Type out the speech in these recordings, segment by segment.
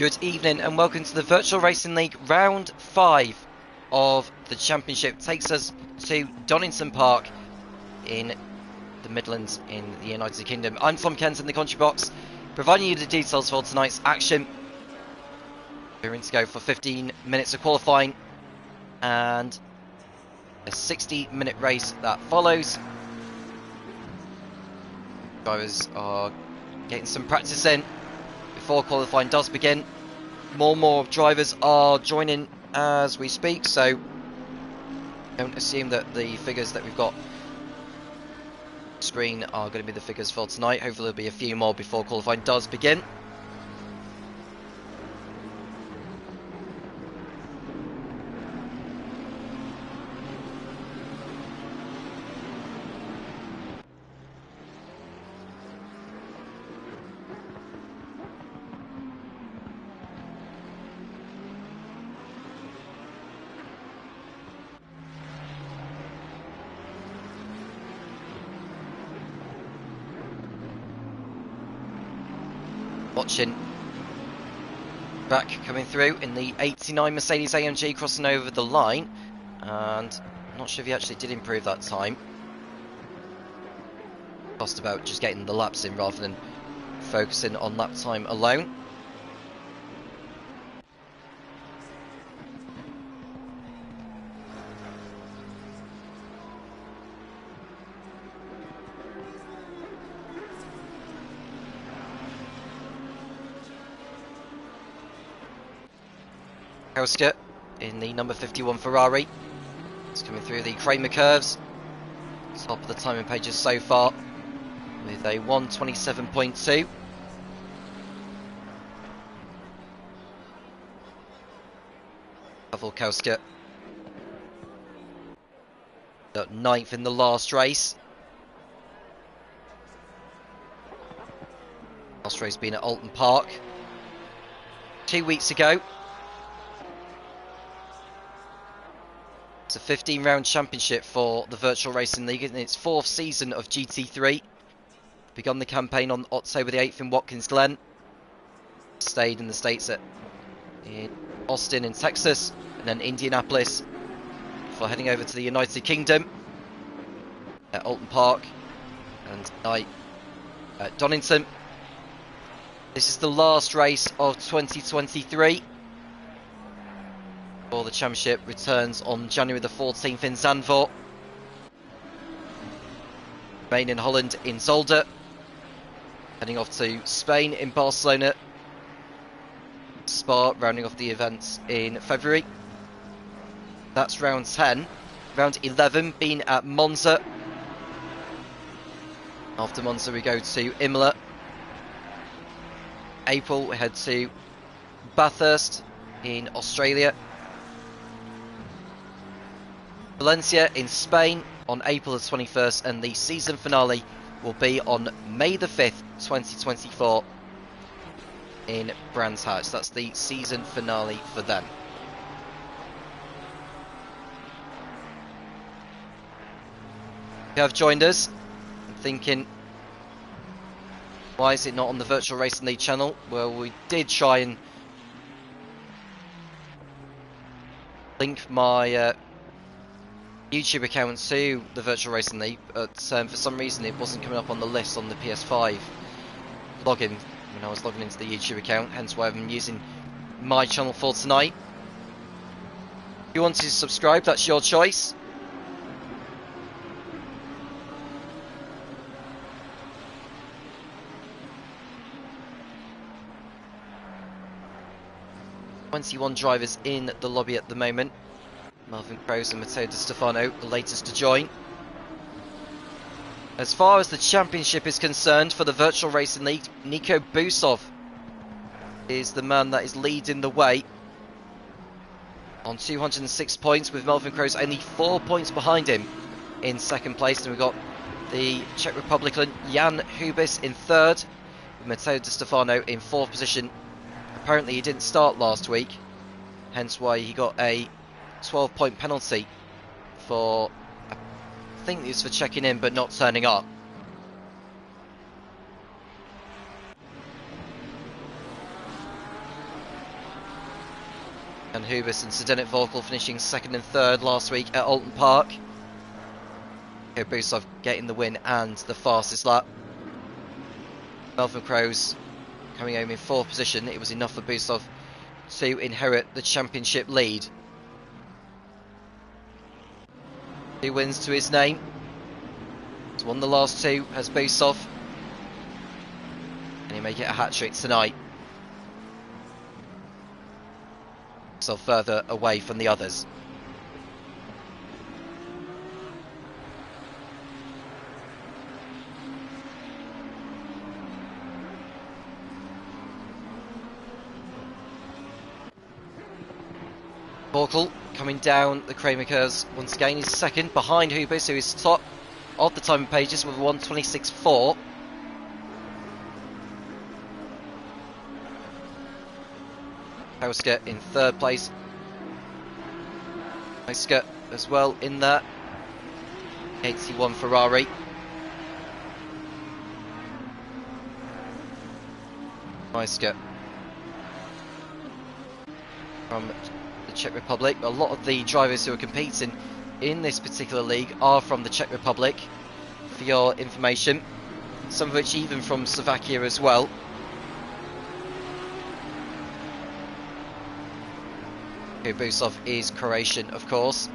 Good evening and welcome to the Virtual Racing League Round 5 of the Championship. Takes us to Donington Park in the Midlands in the United Kingdom. I'm Tom Kent in the commentary box, providing you the details for tonight's action. We're in to go for 15 minutes of qualifying and a 60-minute race that follows. Drivers are getting some practice in before qualifying does begin. More drivers are joining as we speak, so don't assume that the figures that we've got on screen are going to be the figures for tonight. Hopefully there'll be a few more before qualifying does begin. Watching back coming through in the 89 Mercedes AMG crossing over the line, and I'm not sure if he actually did improve that time. Just about just getting the laps in rather than focusing on lap time alone. In the number 51 Ferrari. It's coming through the Kramer curves. Top of the timing pages so far with a 1:27.2. Pavelkowska got 9th in the last race. Last race being at Alton Park 2 weeks ago. It's a 15-round championship for the Virtual Racing League in its 4th season of GT3. Begun the campaign on October the 8th in Watkins Glen. Stayed in the States in Austin in Texas, and then Indianapolis, before heading over to the United Kingdom at Alton Park and tonight at Donington. This is the last race of 2023. The championship returns on January the 14th in Zandvoort. Spain in Holland in Zolder. Heading off to Spain in Barcelona. Spa rounding off the events in February. That's round 10. Round 11 being at Monza. After Monza we go to Imola. April we head to Bathurst in Australia. Valencia in Spain on April the 21st, and the season finale will be on May the 5th, 2024 in Brands Hatch. That's the season finale for them. If you have joined us, I'm thinking, why is it not on the Virtual Racing League channel? Well, we did try and link my YouTube account to the Virtual Racing League, but for some reason it wasn't coming up on the list on the PS5 login when I was logging into the YouTube account, hence why I'm using my channel for tonight. If you want to subscribe, that's your choice. "21 drivers in the lobby at the moment. Melvin Krause and Matteo Di Stefano, the latest to join. As far as the championship is concerned for the Virtual Racing League, Nico Busov is the man that is leading the way on 206 points, with Melvin Krause only 4 points behind him in second place. And we've got the Czech Republican Jan Hubis in third, with Matteo Di Stefano in 4th position. Apparently he didn't start last week, hence why he got a 12-point penalty for, I think it was for checking in but not turning up. And Hubis and Zdenek Volkel finishing second and third last week at Alton Park. Nico Busov getting the win and the fastest lap. Melvin Crows coming home in fourth position. It was enough for Busov to inherit the championship lead. 2 wins to his name. He's won the last 2 as Busov. And he may get a hat-trick tonight. So further away from the others. Volkel coming down the Kramer curves once again. He's second behind Hubis, who is top of the timing pages with 1:26.4. Hausker in third place. Hausker as well in that. 81 Ferrari. Hausker from the Czech Republic. A lot of the drivers who are competing in this particular league are from the Czech Republic, for your information. Some of which even from Slovakia as well. Busov is Croatian, of course.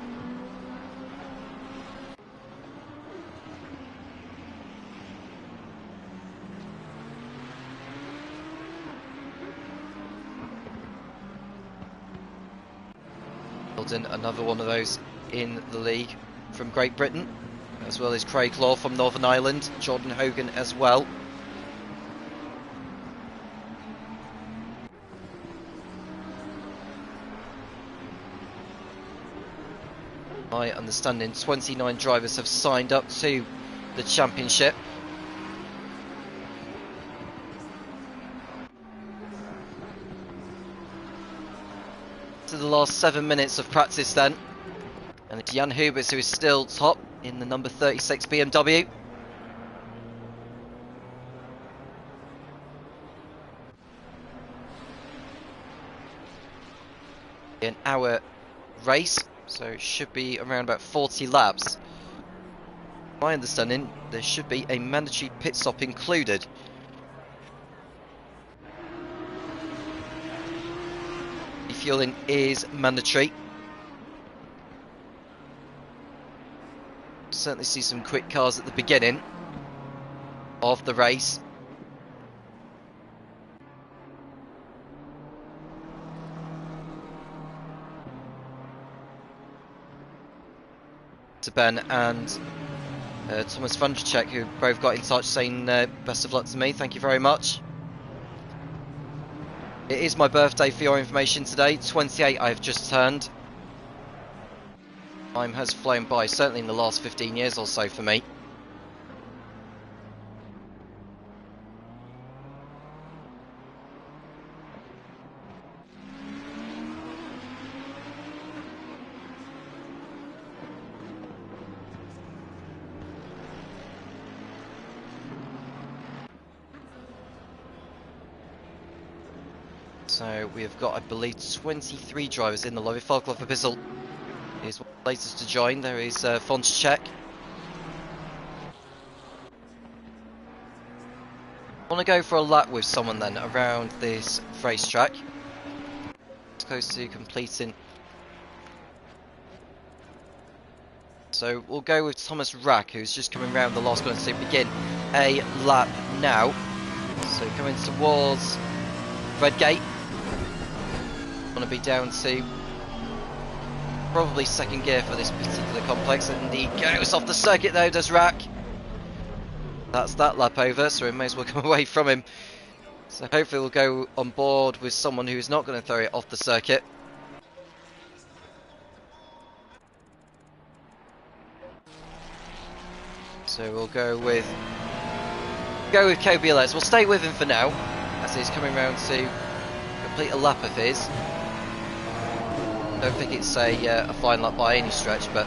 Hilton, another one of those in the league from Great Britain, as well as Craig Law from Northern Ireland, Jordan Hogan as well. My understanding, 29 drivers have signed up to the championship. To the last 7 minutes of practice then. And it's Jan Hubis who is still top in the number 36 BMW. An hour race. So it should be around about 40 laps. My understanding, there should be a mandatory pit stop included. Refueling is mandatory. Certainly see some quick cars at the beginning of the race. To Ben and Thomas Vandercheck, who both got in touch saying best of luck to me. Thank you very much. It is my birthday, for your information, today. 28 I have just turned. Time has flown by, certainly in the last 15 years or so for me. So we have got, I believe, 23 drivers in the lobby. Falkloff Epistle is latest to join. There is Fonschek. I want to go for a lap with someone then around this racetrack. It's close to completing. So we'll go with Thomas Rack, who's just coming round the last corner to begin a lap now. So coming towards Redgate. Want to be down to probably second gear for this particular complex, and he goes off the circuit though, does Rack. That's that lap over, so we may as well come away from him. So hopefully we'll go on board with someone who's not going to throw it off the circuit. So we'll go with Kobe Les. We'll stay with him for now, as he's coming round to complete a lap of his. Don't think it's a fine lap by any stretch, but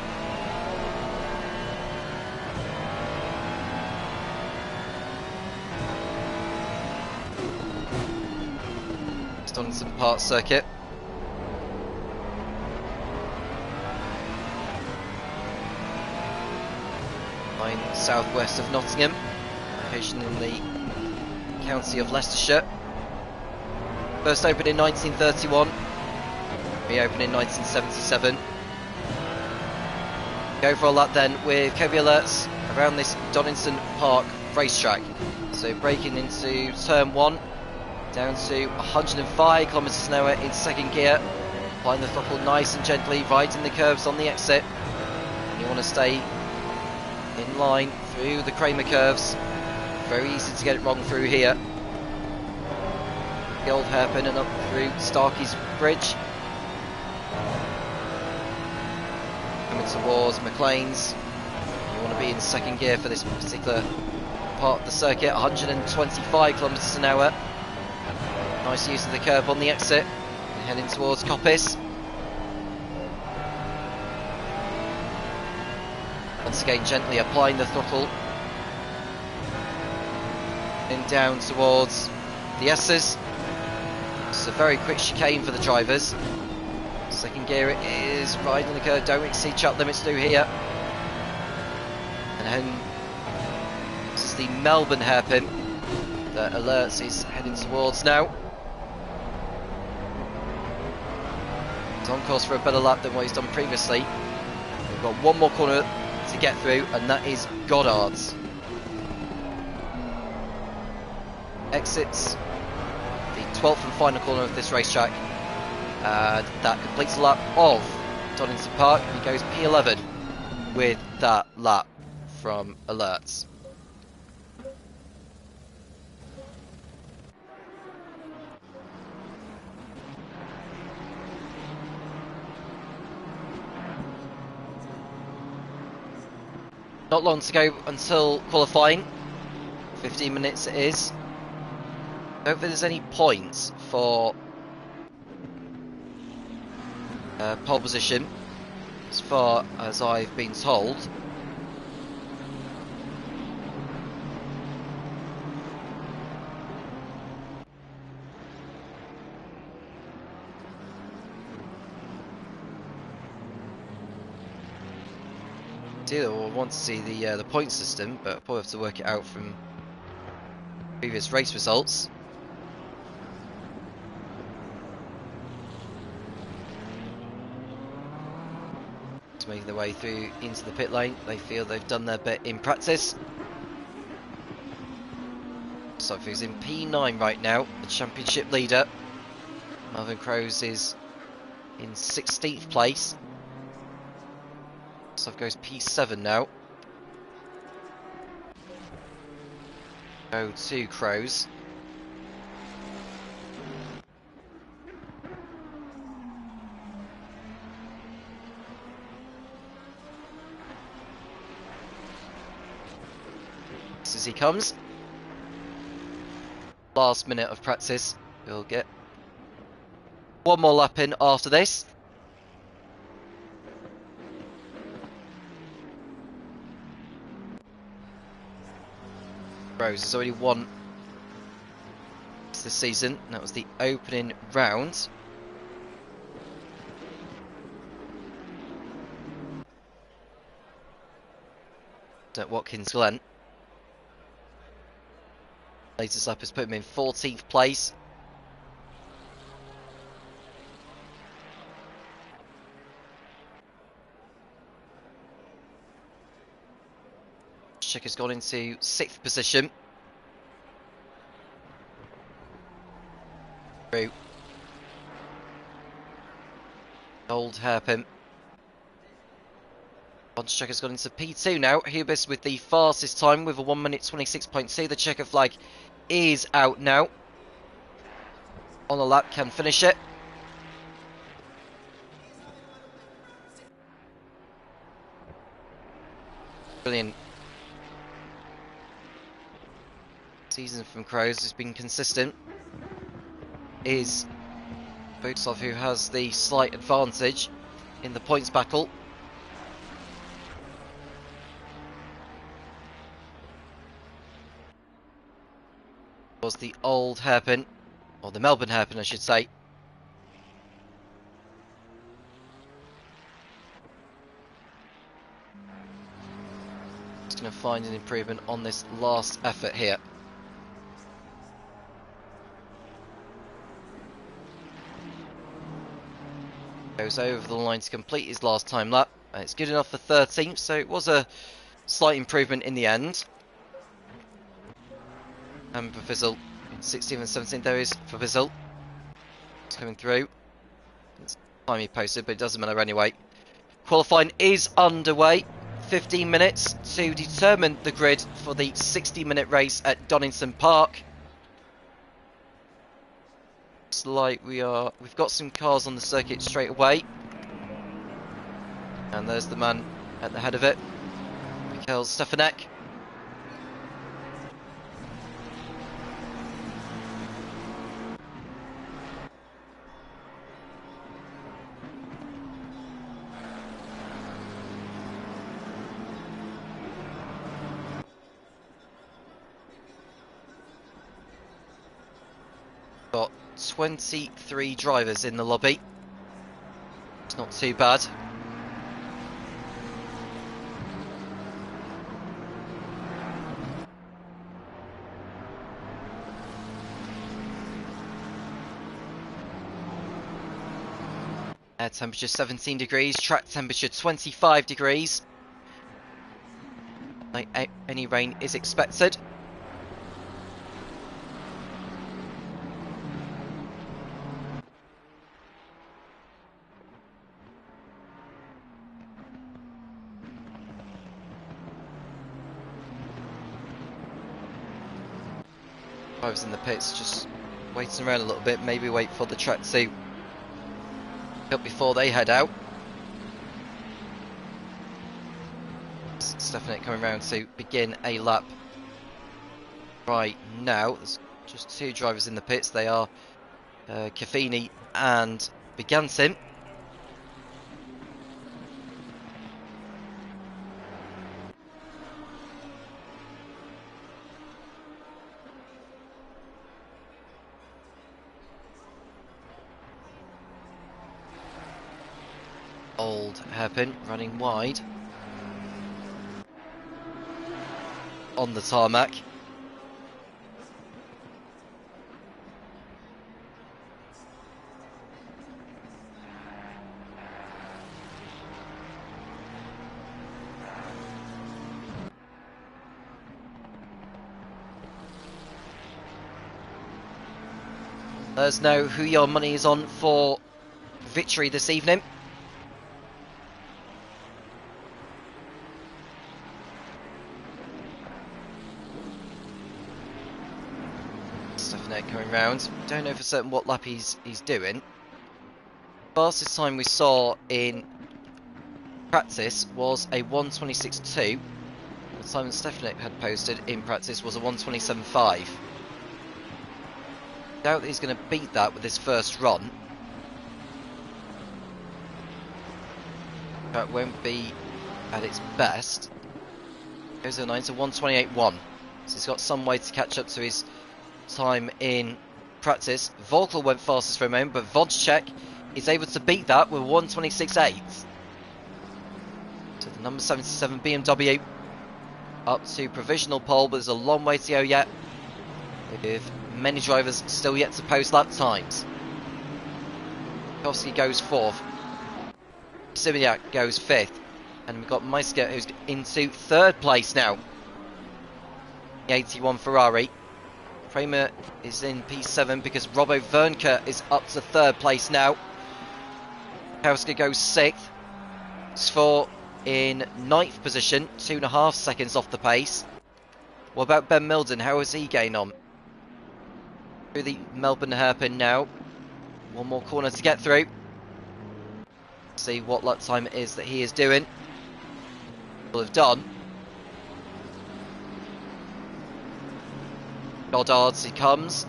it's Donington Park circuit. southwest of Nottingham, location in the county of Leicestershire. First opened in 1931, reopened in 1977. Go for a lap then with Kobe alerts around this Donington Park racetrack. So braking into turn 1, down to 105 kilometers an hour in second gear. Applying the throttle nice and gently, riding the curves on the exit. And you want to stay in line through the Kramer curves. Very easy to get it wrong through here. The old hairpin and up through Starkey's Bridge. Coming towards McLean's. You want to be in second gear for this particular part of the circuit. 125 kilometers an hour. Nice use of the curve on the exit. Heading towards Coppice. Once again, gently applying the throttle. And down towards the S's. It's a very quick chicane for the drivers. Second gear it is riding the curve. Don't exceed track limits through here. And then this is the Melbourne hairpin that alerts is heading towards now. He's on course for a better lap than what he's done previously. We've got one more corner to get through, and that is Goddard's. Exits the 12th and final corner of this racetrack. That completes the lap of Donington Park. He goes P11 with that lap from alerts. Not long to go until qualifying. 15 minutes it is. Don't think there's any points for pole position, as far as I've been told. I want to see the point system, but I'll probably have to work it out from previous race results. Just making their way through into the pit lane. They feel they've done their bit in practice. So he's in P9 right now, the championship leader. Melvin Crows is in 16th place. So goes P7 now. Go to Crows. As he comes. Last minute of practice. We'll get one more lap in after this. Rose has already won this season. That was the opening round. At Watkins Glen. Latest lap has put him in 14th place. Chick has gone into 6th position. Through. Old hairpin. Check has gone into P2 now. Hubis with the fastest time with a 1 minute 26.2. The checker flag is out now. On the lap, can finish it. Brilliant. Season from Crows has been consistent. Is Bootsov who has the slight advantage in the points battle. Was the old hairpin, or the Melbourne hairpin I should say. Just going to find an improvement on this last effort here. Goes over the line to complete his last time lap. It's good enough for 13th, so it was a slight improvement in the end. And for Fizzle, 16th and 17th there is for Fizzle. It's coming through. It's time he posted, but it doesn't matter anyway. Qualifying is underway. 15 minutes to determine the grid for the 60-minute race at Donington Park. Looks like we've got some cars on the circuit straight away. And there's the man at the head of it, Mikhail Stefanek. Got 23 drivers in the lobby. It's not too bad. Air temperature 17 degrees, track temperature 25 degrees. Any rain is expected. Drivers in the pits just waiting around a little bit, maybe wait for the track to up before they head out. Stefanek coming round to begin a lap right now. There's just two drivers in the pits. They are Kafini and Bigantin. Old hairpin running wide on the tarmac. Let us know who your money is on for victory this evening. Coming round. Don't know for certain what lap he's doing. Fastest time we saw in practice was a 1:26.2. The time that Stefanek had posted in practice was a 1:27.5. Doubt that he's going to beat that with his first run. That won't be at its best. Goes to 9 to 1:28.1. So he's got some way to catch up to his time in practice. Volkel went fastest for a moment, but Vodchek is able to beat that with 1:26.8. So the number 77 BMW up to provisional pole, but there's a long way to go yet, with many drivers still yet to post lap times. Kowski goes 4th, Simiak goes 5th, and we've got Meisker who's into 3rd place now. The 81 Ferrari. Kramer is in P7 because Robbo Vernker is up to 3rd place now. Kowski goes 6th. Svor in 9th position, 2.5 seconds off the pace. What about Ben Milden? How is he getting on? Through the Melbourne hairpin now. One more corner to get through. See what lap time it is that he is doing. Will have done. Goddard's he comes.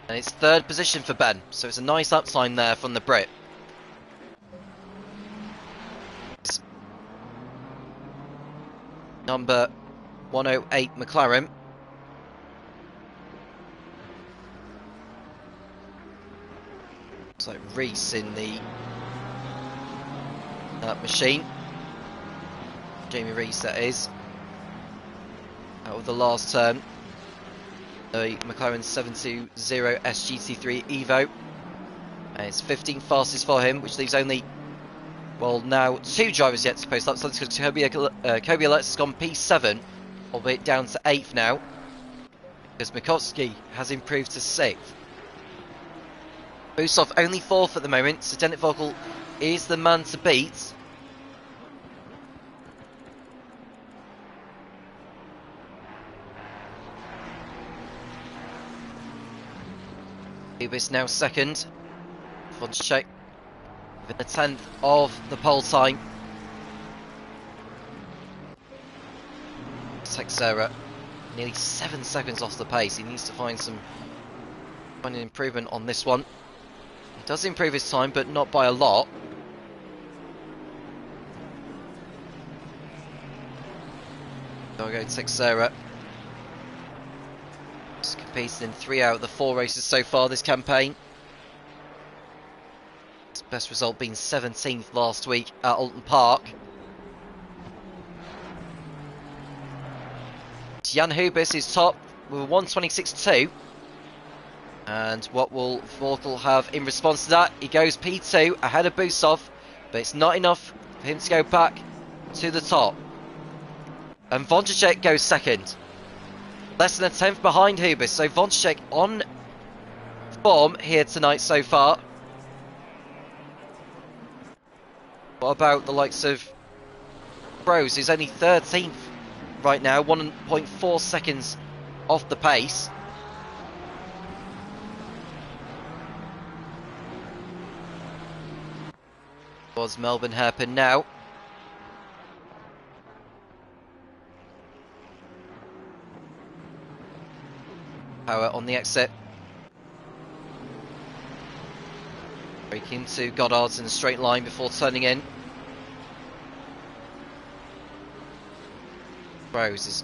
And it's 3rd position for Ben, so it's a nice uptime there from the Brit. Number 108 McLaren. It's like Reese in the machine. Jamie Rees that is. Out of the last turn. The McLaren 720 SGT3 Evo. And it's 15th fastest for him, which leaves only, well, now 2 drivers yet to post up. So Kobe Alerts has gone P7, albeit down to 8th now. Because Mikowski has improved to 6th. Busov only 4th at the moment, so Dennet Vogel is the man to beat. Ubis now 2nd. Vonchek within a 10th of the pole time. Texera nearly 7 seconds off the pace. He needs to find an improvement on this one. He does improve his time, but not by a lot. So we go Texera. He's competed in 3 out of the 4 races so far this campaign. His best result being 17th last week at Alton Park. Jan Hubis is top with 126.2. And what will Vorkel have in response to that? He goes P2 ahead of Busov, but it's not enough for him to go back to the top. And Vonchek goes 2nd. Less than a 10th behind Hubis, so Vonchek on form here tonight so far. What about the likes of Rose, who's only 13th right now, 1.4 seconds off the pace. Was Melbourne hairpin now. Power on the exit. Break into Goddard's in a straight line before turning in. Rose is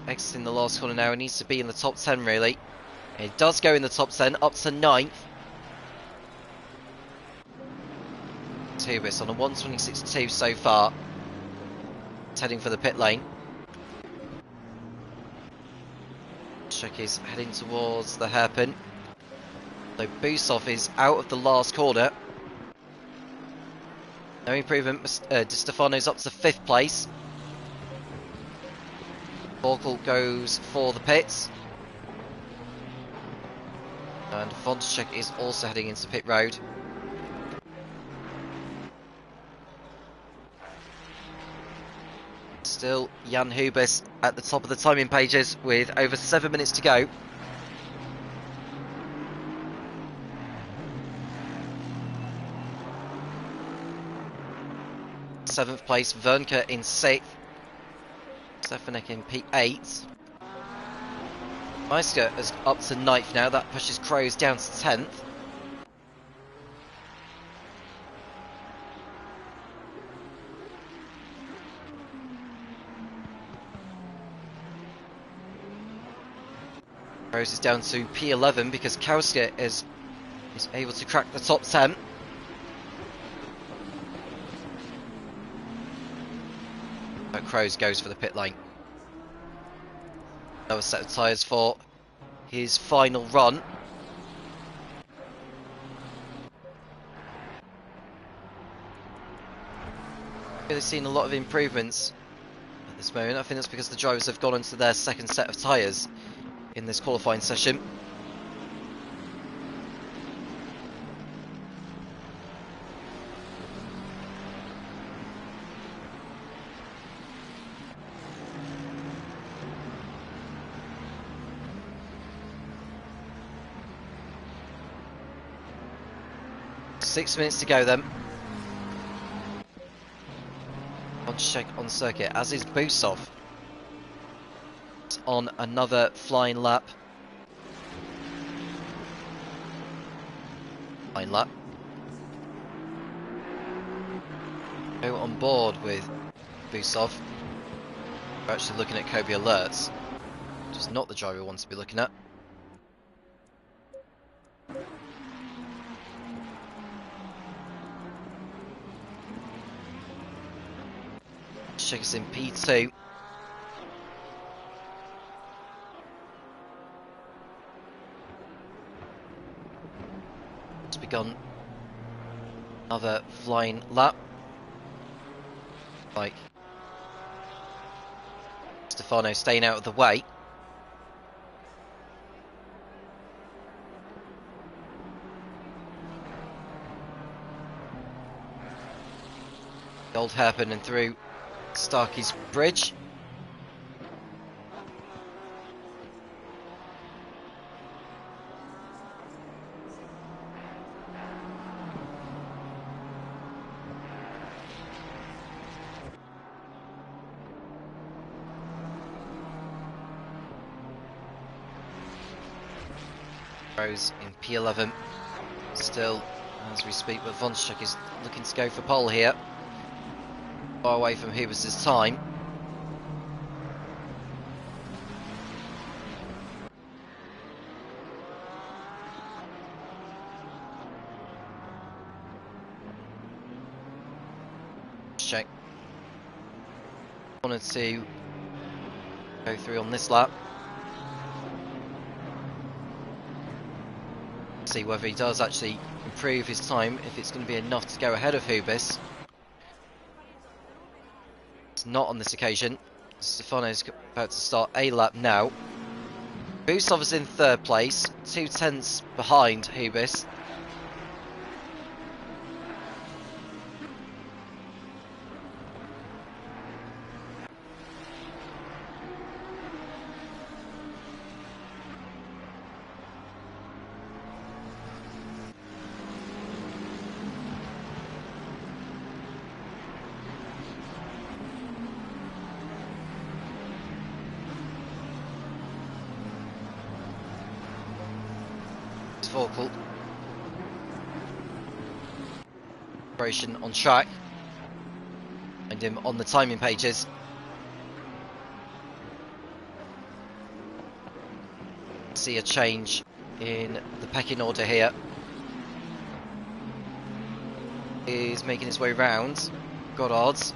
exiting the last corner now and needs to be in the top 10 really. It does go in the top 10, up to 9th. Tubis on a 126.2 so far. It's heading for the pit lane. Check is heading towards the hairpin. So Busov is out of the last corner. No improvement. Di Stefano's up to 5th place. Vorkel goes for the pits. And Vonchek is also heading into pit road. Still Jan Hubis at the top of the timing pages with over 7 minutes to go. Seventh place, Vernke in 6th. Stefanik in P8. Meisker is up to 9th now. That pushes Crows down to 10th. Crows is down to P11 because Kauska is able to crack the top 10. But Crows goes for the pit lane. Another set of tyres for his final run. Really seen a lot of improvements at this moment. I think that's because the drivers have gone into their second set of tyres in this qualifying session. Six minutes to go then. Vonchek on circuit, as is Busov. It's on another flying lap. Flying lap. Go on board with Busov. We're actually looking at Kobe Alerts, which is not the driver we want to be looking at. Vonchek is in P2. It's begun another flying lap. Like Stefano staying out of the way. Old hairpin and through Starkey's bridge. Rose in P11 still as we speak, but Vonchek is looking to go for pole here. Far away from Hubers' time. Check. Wanted to go through on this lap. See whether he does actually improve his time, if it's going to be enough to go ahead of Hubis. It's not on this occasion. Stefano's about to start a lap now. Busov is in third place, 2/10 behind Hubis. Vorkle. Operation on track. And him on the timing pages. See a change in the pecking order here. Is making his way round Goddard's.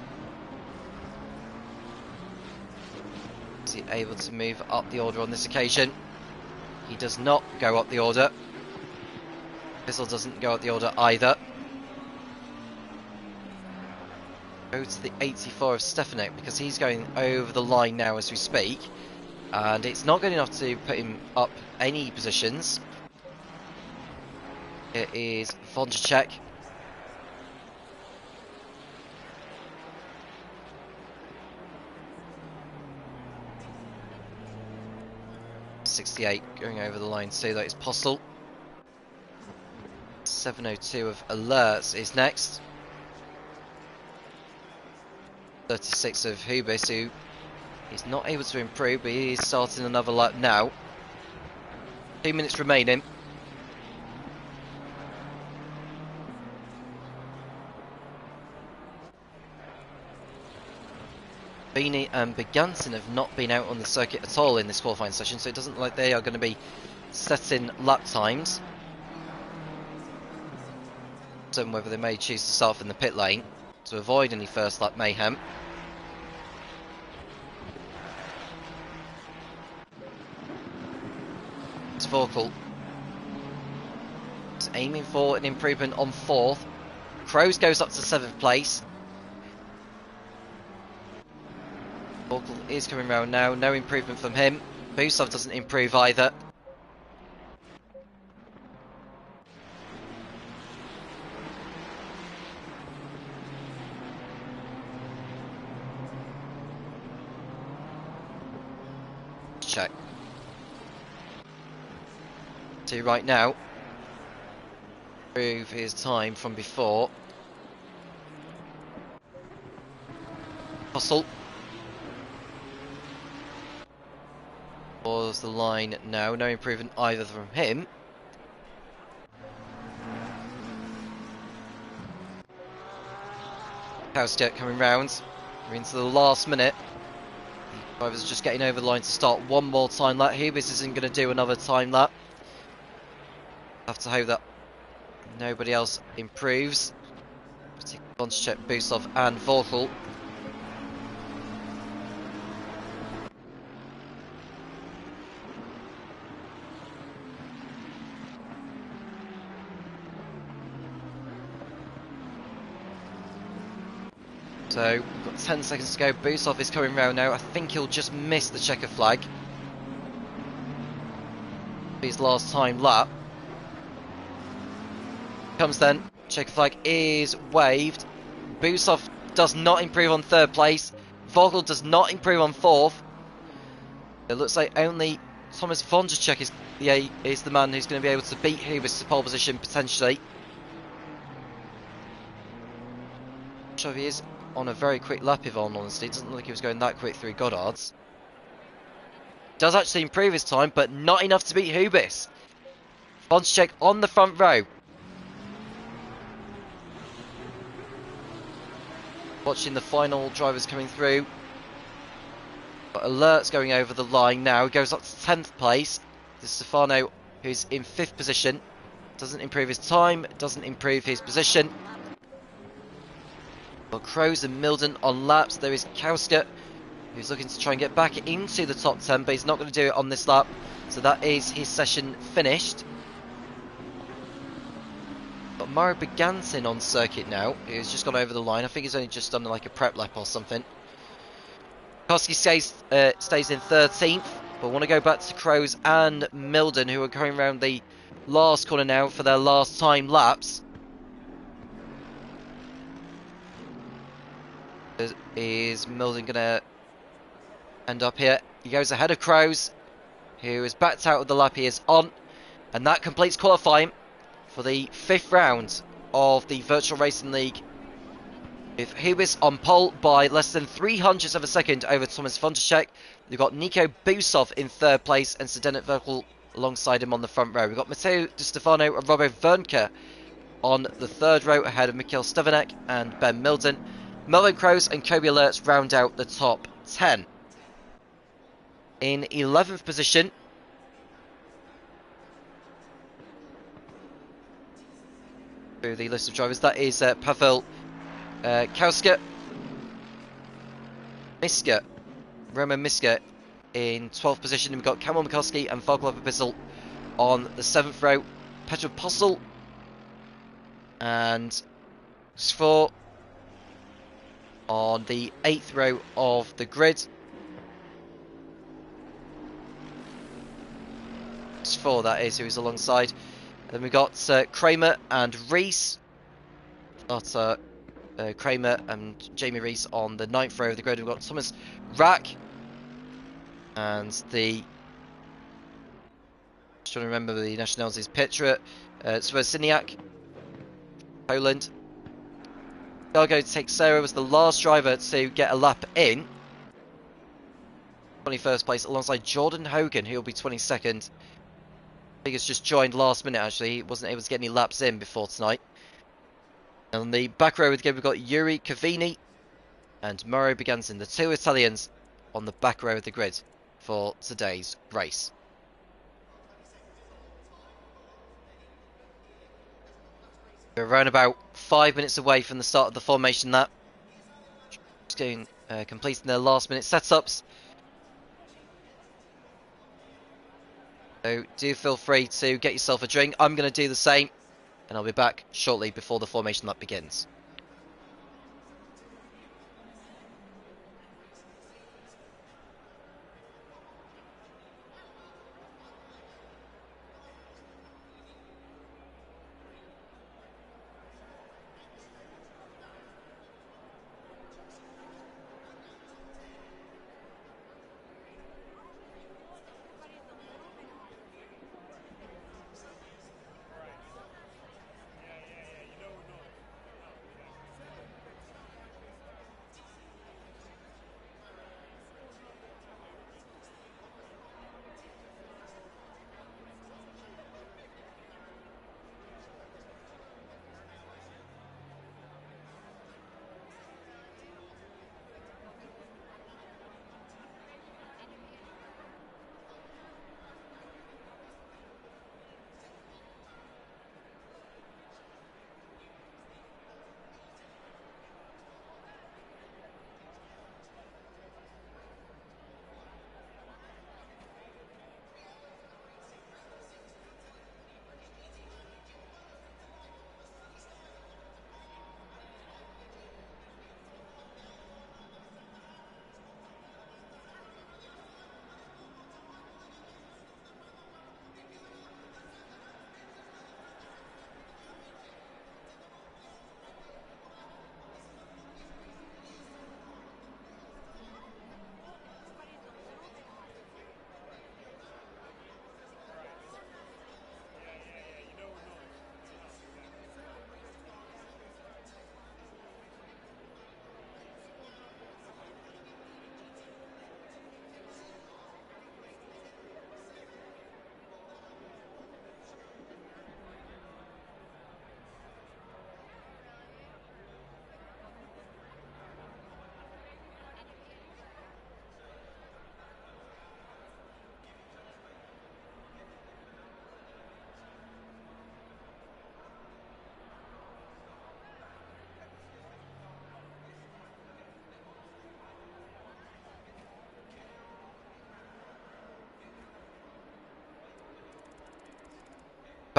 Is he able to move up the order on this occasion? He does not go up the order. Bissell doesn't go up the order either. Go to the 84 of Stefanek because he's going over the line now as we speak. And it's not good enough to put him up any positions. It is Vonchek. .68 going over the line too, that is Postel. 702 of Alerts is next. 36 of Hubis, who is not able to improve, but he is starting another lap now. 2 minutes remaining. Beanie and Beganton have not been out on the circuit at all in this qualifying session, so it doesn't look like they are going to be setting lap times. So whether they may choose to start from the pit lane to avoid any first lap mayhem. It's Vorkle. It's aiming for an improvement on 4th. Crows goes up to 7th place. Vorkle is coming round now, no improvement from him. Busov doesn't improve either. Check. So right now, improve his time from before. Hustle. Was the line now, no improvement either from him. Housejet coming round. We're into the last minute. The drivers are just getting over the line to start one more time lap. Hubis isn't going to do another time lap. Have to hope that nobody else improves. Particularly Vonchek, Busov and Vorkle. So we've got 10 seconds to go. Busov is coming round now. I think he'll just miss the checker flag. His last time lap. Comes then. Checker flag is waved. Busov does not improve on 3rd place. Vogel does not improve on 4th. It looks like only Thomas Vondracek is the man who's going to be able to beat Hubis to pole position potentially. Not sure if he is on a very quick lap, if I'm honest. It doesn't look like he was going that quick through Goddard's. Does actually improve his time, but not enough to beat Hubis. Vondracek on the front row. Watching the final drivers coming through. Got alerts going over the line now. He goes up to 10th place. This is Stefano, who's in 5th position. Doesn't improve his time, doesn't improve his position. Got Kroes and Milden on laps. There is Kauska, who's looking to try and get back into the top 10, but he's not going to do it on this lap. So that is his session finished. Got Mario Begantin on circuit now, who's just gone over the line. I think he's only just done like a prep lap or something. Koski stays in 13th, but I want to go back to Kroes and Milden, who are going around the last corner now for their last time laps. Is Milden going to end up here? He goes ahead of Kroes, who is backed out of the lap he is on, and that completes qualifying for the 5th round of the Virtual Racing League, with Hubis on pole by less than 300ths of a second over Thomas Vondracek. We've got Nico Busov in 3rd place and Zdeněk Verkel alongside him on the front row. We've got Matteo Di Stefano and Robbo Vernke on the 3rd row ahead of Mikhail Stevanek and Ben Milden. Melvin Kroes and Kobe Alerts round out the top 10. In 11th position, through the list of drivers, that is Pavel Kauska, Roman Miska in 12th position. We've got Kamil Mikowski and Vogel Epistle on the 7th row. Petr Postel and Svor on the 8th row of the grid. Svor, that is, who is alongside. And then we've got Kramer and Rees. Kramer and Jamie Rees on the 9th row of the grid. We've got Thomas Rack and the, just trying to remember the nationalities, Petra Sversiniak, Poland. Dargo Teixeira was the last driver to get a lap in. 21st place alongside Jordan Hogan, who will be 22nd. I think it's just joined last minute actually. He wasn't able to get any laps in before tonight. And on the back row again, we've got Yuri Cavini and Mauro Begantin, the 2 Italians on the back row of the grid for today's race. We're around about 5 minutes away from the start of the formation lap. Just going, completing their last minute setups. So do feel free to get yourself a drink. I'm going to do the same. And I'll be back shortly before the formation lap begins.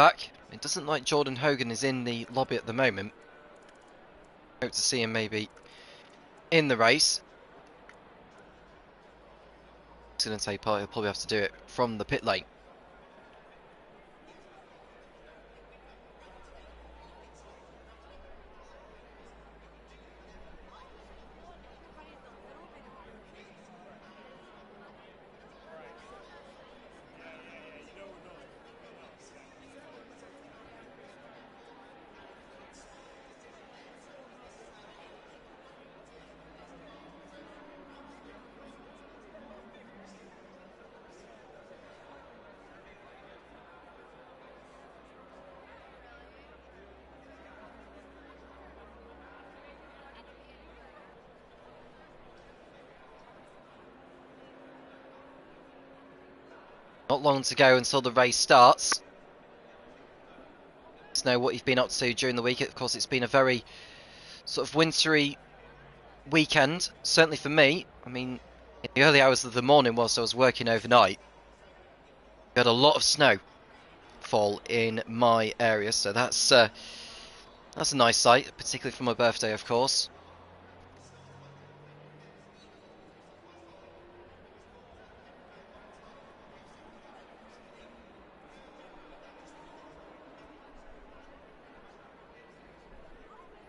back. It doesn't like Jordan Hogan is in the lobby at the moment. Hope to see him maybe in the race. It's going to take part. He'll probably have to do it from the pit lane. Not long to go until the race starts. Let's know what you've been up to during the week. Of course, it's been a very sort of wintry weekend, certainly for me. I mean, in the early hours of the morning whilst I was working overnight, we had a lot of snow fall in my area, so that's a nice sight, particularly for my birthday, of course.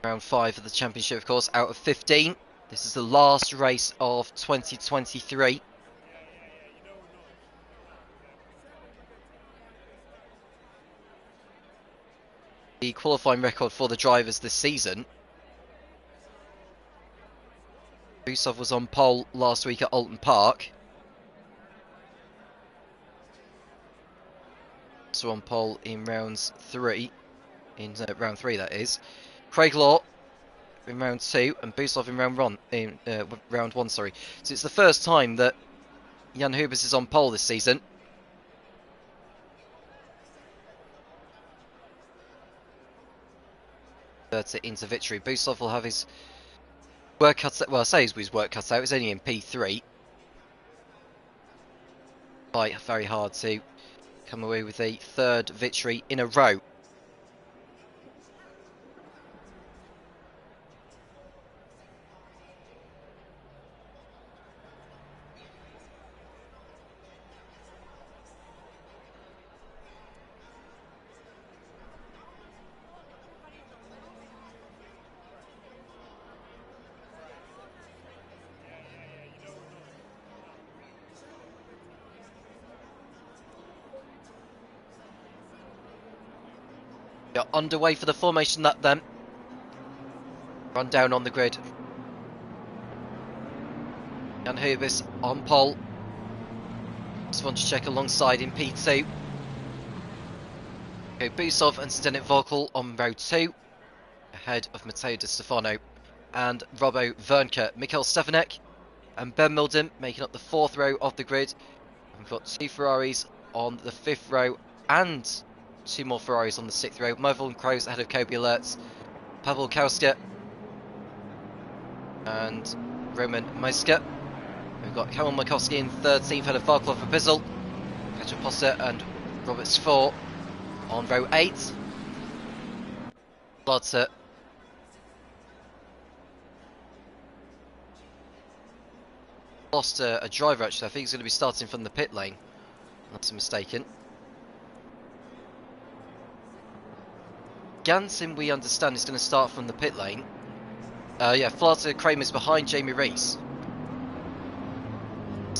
Round 5 of the championship, of course, out of 15. This is the last race of 2023. The qualifying record for the drivers this season. Busov was on pole last week at Alton Park. Also on pole in rounds 3. In round 3, that is. Craig Law in round 2 and Busov in round 1. Sorry. So it's the first time that Jan Hubers is on pole this season. Into victory. Busov will have his work cut out. Well, I say his work cut out. It's only in P3. Fight very hard to come away with a 3rd victory in a row. You're underway for the formation lap then. Run down on the grid. Jan Hubis on pole. Svonček alongside in P2. Okay, Busov and Zdeněk Volkel on row 2. Ahead of Matteo Di Stefano and Robbo Vernke. Mikhail Stefanek and Ben Milden making up the 4th row of the grid. We've got 2 Ferraris on the 5th row and 2 more Ferraris on the 6th row. Mervyn Crows ahead of Kobe Alerts, Pavel Kauska and Roman Maiska. We've got Kamil Makowski in 13th ahead of Varklov and Bizzle, Petr Posse and Robert Sfor on row 8. Lotte lost a driver actually. I think he's going to be starting from the pit lane, unless I'm mistaken. Gansin, we understand, is going to start from the pit lane. Yeah, Flarter Kramer's behind Jamie Rees.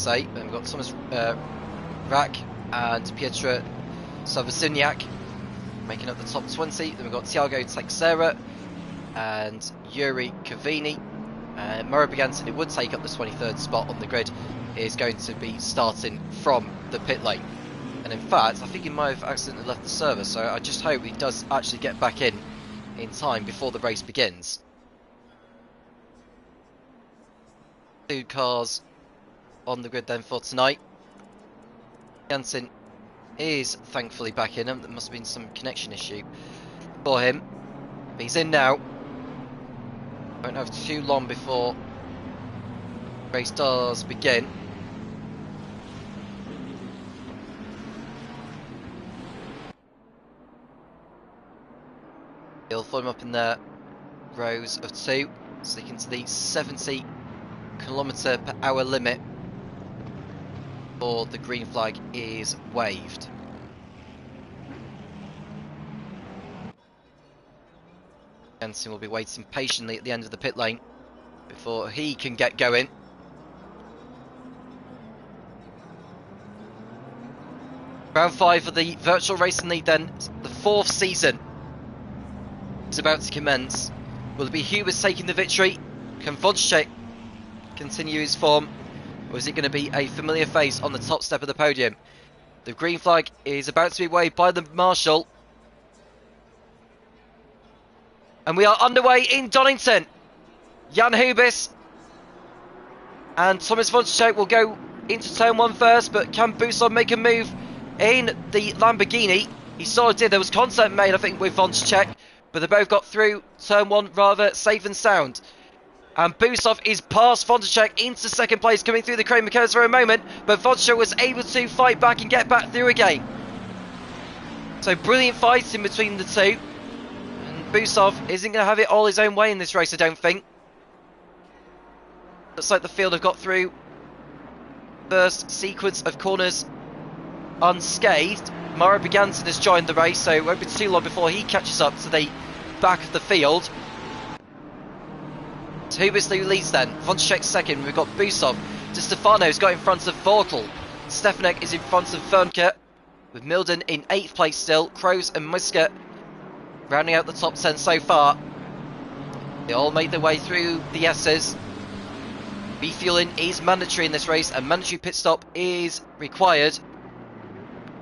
And we've got Thomas Rack and Pietro Savasiniak making up the top 20. Then we've got Thiago Teixeira and Yuri Cavini. Mauro Gansin, who would take up the 23rd spot on the grid, is going to be starting from the pit lane. And in fact, I think he might have accidentally left the server, so I just hope he does actually get back in time before the race begins. 2 cars on the grid then for tonight. Jansen is thankfully back in. There must have been some connection issue for him. But he's in now. Won't have too long before race does begin. He'll form up in their rows of 2, sticking to the 70km/h limit before the green flag is waved. Jensen will be waiting patiently at the end of the pit lane before he can get going. Round 5 of the virtual racing league then, the 4th season is about to commence. Will it be Hubers taking the victory? Can Vonček continue his form? Or is it going to be a familiar face on the top step of the podium? The green flag is about to be waved by the marshal. And we are underway in Donington. Jan Hubis and Thomas Vonček will go into turn 1 first, but can Busov make a move in the Lamborghini? He sort of did. There was contact made, I think, with Vonček, but they both got through turn 1 rather safe and sound. And Busov is past Vonček into second place, coming through the crane curves for a moment, but Vonček was able to fight back and get back through again. So brilliant fighting between the two. And Busov isn't going to have it all his own way in this race, I don't think. Looks like the field have got through first sequence of corners unscathed. Mauro Beganton has joined the race, so it won't be too long before he catches up to the back of the field. Hubis leads then. Vonček second. We've got Busov. Di Stefano's got in front of Vorkel. Stefanek is in front of Fernke, with Milden in 8th place still. Kroos and Muska rounding out the top 10 so far. They all make their way through the S's. Refueling is mandatory in this race, and mandatory pit stop is required.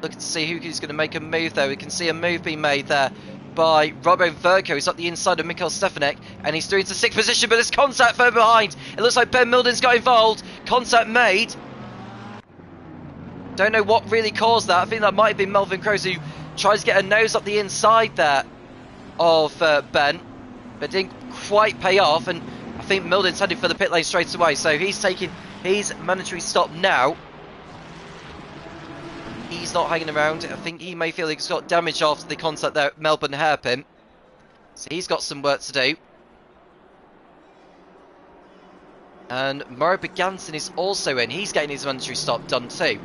Looking to see who's going to make a move there. We can see a move being made there by Robin Verco. He's up the inside of Mikhail Stefanek, and he's through into 6th position, but there's contact further behind. It looks like Ben Milden's got involved. Contact made. Don't know what really caused that. I think that might have been Melvin Kroos, who tries to get a nose up the inside there of Ben, but didn't quite pay off, and I think Milden's heading for the pit lane straight away, so he's taking his mandatory stop now. He's not hanging around. I think he may feel he's got damage after the contact there at Melbourne hairpin, so he's got some work to do. And Mauro Beganton is also in. He's getting his mandatory stop done too.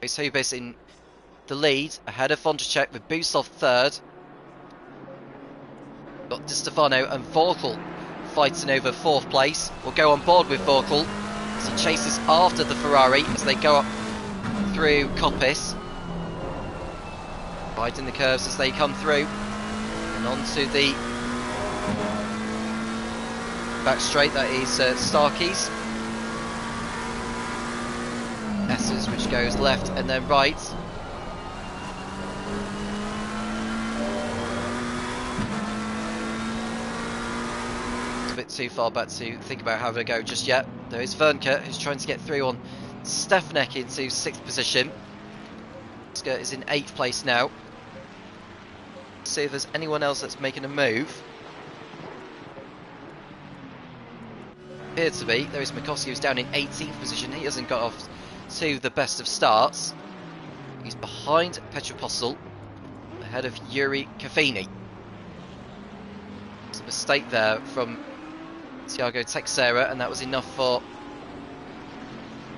Hubis in the lead, ahead of Vonček, with Busov third. Got Di Stefano and Vorkel fighting over 4th place. We'll go on board with Vorkel as he chases after the Ferrari as they go up through Coppice, riding the curves as they come through, and onto the back straight. That is Starkey's S's, which goes left and then right. A bit too far back to think about how to go just yet. There is Vernke, who's trying to get through on Stefanek into 6th position. Skirt is in 8th place now. See if there's anyone else that's making a move. Appeared to be. There is Mikowski, who's down in 18th position. He hasn't got off to the best of starts. He's behind Petropostal, ahead of Yuri Kafini. It's a mistake there from Thiago Teixeira, and that was enough for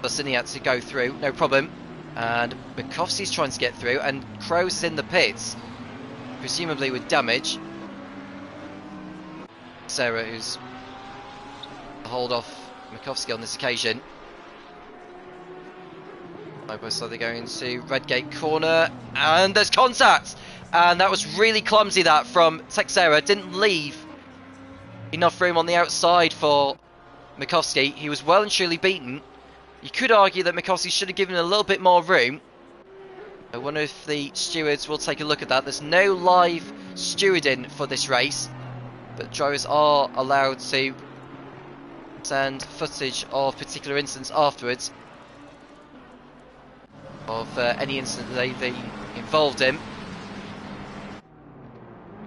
Bosiniak to go through, no problem. And Mikowski's trying to get through, and Kroos in the pits, presumably with damage. Teixeira, who's hold off Mikowski on this occasion. So they're going to Redgate corner, and there's contact, and that was really clumsy that from Teixeira. Didn't leave enough room on the outside for Mikowski. He was well and truly beaten. You could argue that Mikowski should have given a little bit more room. I wonder if the stewards will take a look at that. There's no live stewarding for this race, but drivers are allowed to send footage of particular incidents afterwards, of any incident they've been involved in.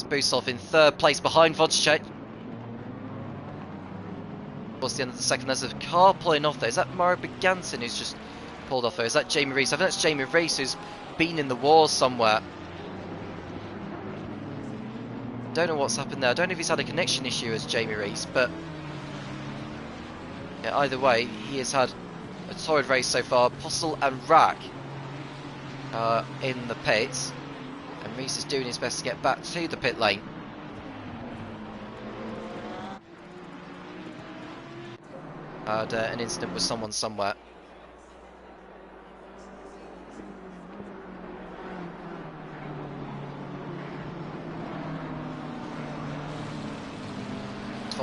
Busov in 3rd place behind Vonček. Towards the end of the second, there's a car pulling off there. Is that Mauro Beganton who's just pulled off there. Is that Jamie Rees? I think that's Jamie Rees, who's been in the wars somewhere. Don't know what's happened there. I don't know if he's had a connection issue as Jamie Rees, but yeah, either way, he has had a torrid race so far. Postle and Rack are in the pits, and Rees is doing his best to get back to the pit lane. Had an incident with someone somewhere.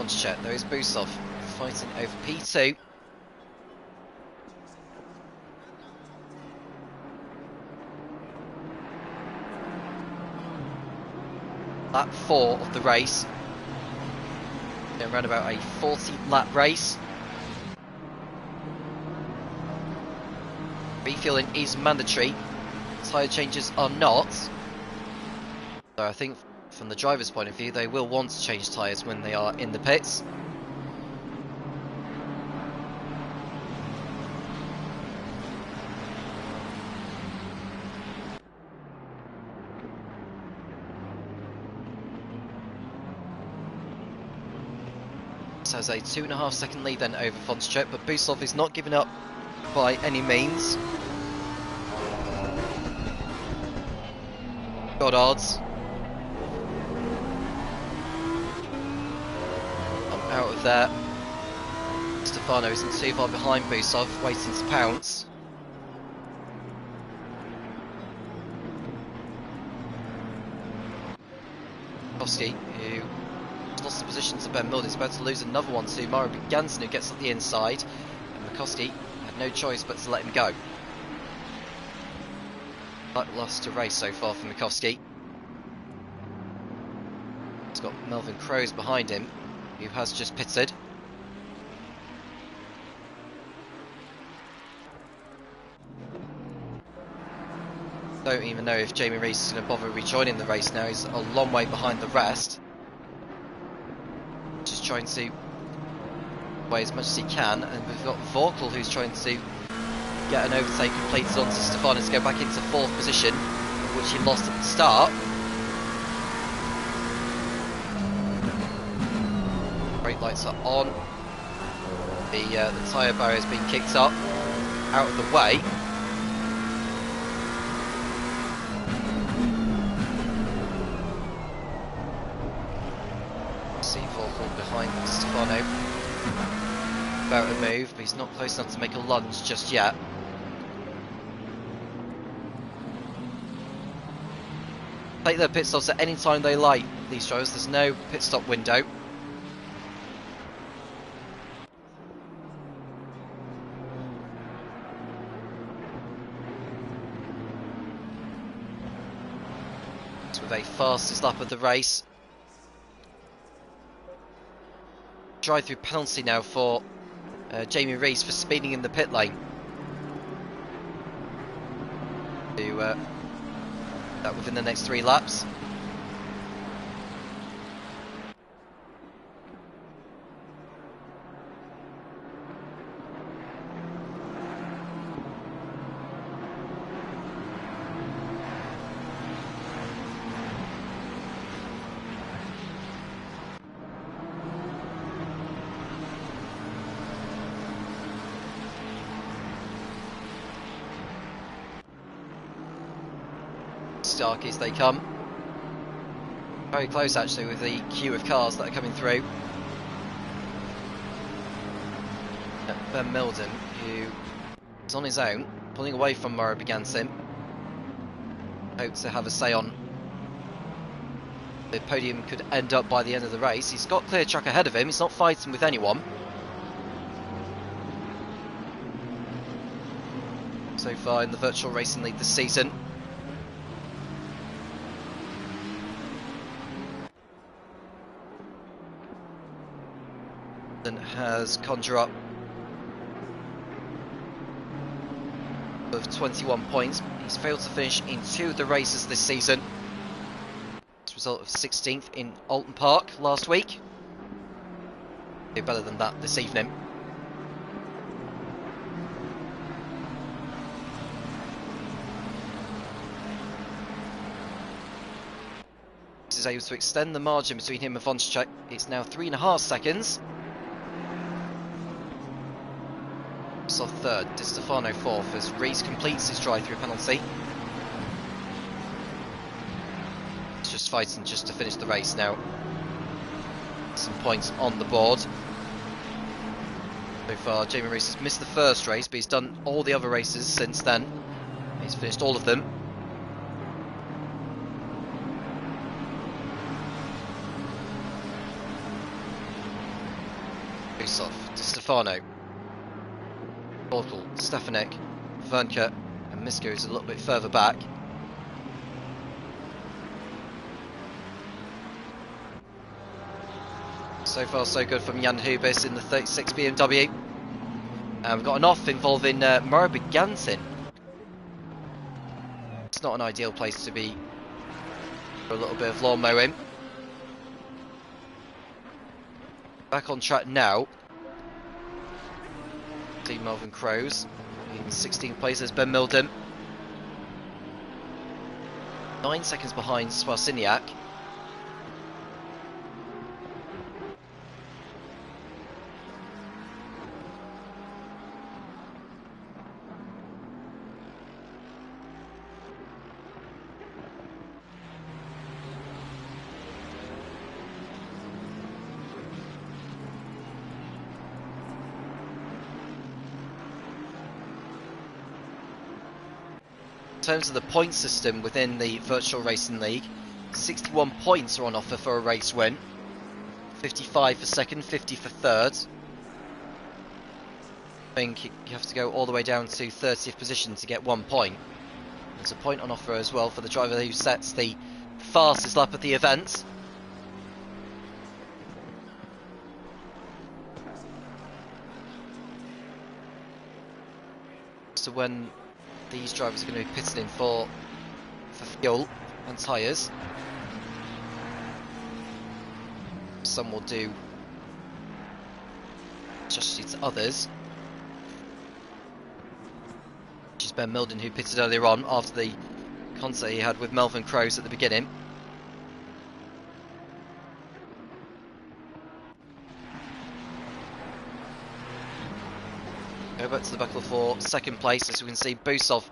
Check. There is Busov fighting over P2. Lap 4 of the race. Around about a 40 lap race. Refueling is mandatory. Tyre changes are not. So I think from the driver's point of view, they will want to change tyres when they are in the pits. This has a 2.5 second lead then over Fonstret, but Busov is not giving up by any means. Goddard's out of there. Stefano isn't too far behind Busov, waiting to pounce. Kowski, who lost the position to Ben Milde, is about to lose another one to Mario Ganson, who gets up the inside, and McCoskey had no choice but to let him go. Lacklustre race so far for Mikowski. He's got Melvin Crows behind him, who has just pitted. Don't even know if Jamie Rees is going to bother rejoining the race now. He's a long way behind the rest. Just trying to weigh as much as he can, and we've got Vorkel who's trying to get an overtake completed onto Stefano to go back into 4th position, which he lost at the start. Brake lights are on. The tyre barrier has been kicked up, out of the way. See Vorkel behind Stefano. About to move, but he's not close enough to make a lunge just yet. Take their pit stops at any time they like, these drivers. There's no pit stop window. It's with a fastest lap of the race. Drive-through penalty now for Jamie Rees for speeding in the pit lane. Do that within the next 3 laps. Starkies they come. Very close actually with the queue of cars that are coming through. Ben Milden, who is on his own, pulling away from Mauro Begansim. Hopes to have a say on the podium could end up by the end of the race. He's got clear track ahead of him, he's not fighting with anyone. So far in the virtual racing league this season. Has conjure up of 21 points. He's failed to finish in 2 of the races this season. As a result of 16th in Alton Park last week. Do better than that this evening. was able to extend the margin between him and Vonček. It's now 3.5 seconds. Busov third, Di Stefano fourth as Rees completes his drive-through penalty. He's just fighting just to finish the race now. Some points on the board. So far, Jamie Rees has missed the first race, but he's done all the other races since then. He's finished all of them. Busov, Di Stefano, Borkel, Stefanik, Vernke, and Misko is a little bit further back. So far so good from Jan Hubis in the 36 BMW. We've got an off involving Murray Begantin. It's not an ideal place to be for a little bit of lawn mowing. Back on track now. Team Melvin Crows in 16th place as Ben Milden. 9 seconds behind Swarciniak. In terms of the point system within the Virtual Racing League, 61 points are on offer for a race win, 55 for second, 50 for third. I think you have to go all the way down to 30th position to get 1 point. There's a point on offer as well for the driver who sets the fastest lap of the event. So when these drivers are going to be pitting in for fuel and tyres. Some will do just to others. Which is Ben Milden, who pitted earlier on after the concert he had with Melvin Crows at the beginning. Go back to the battle for second place, as we can see Busov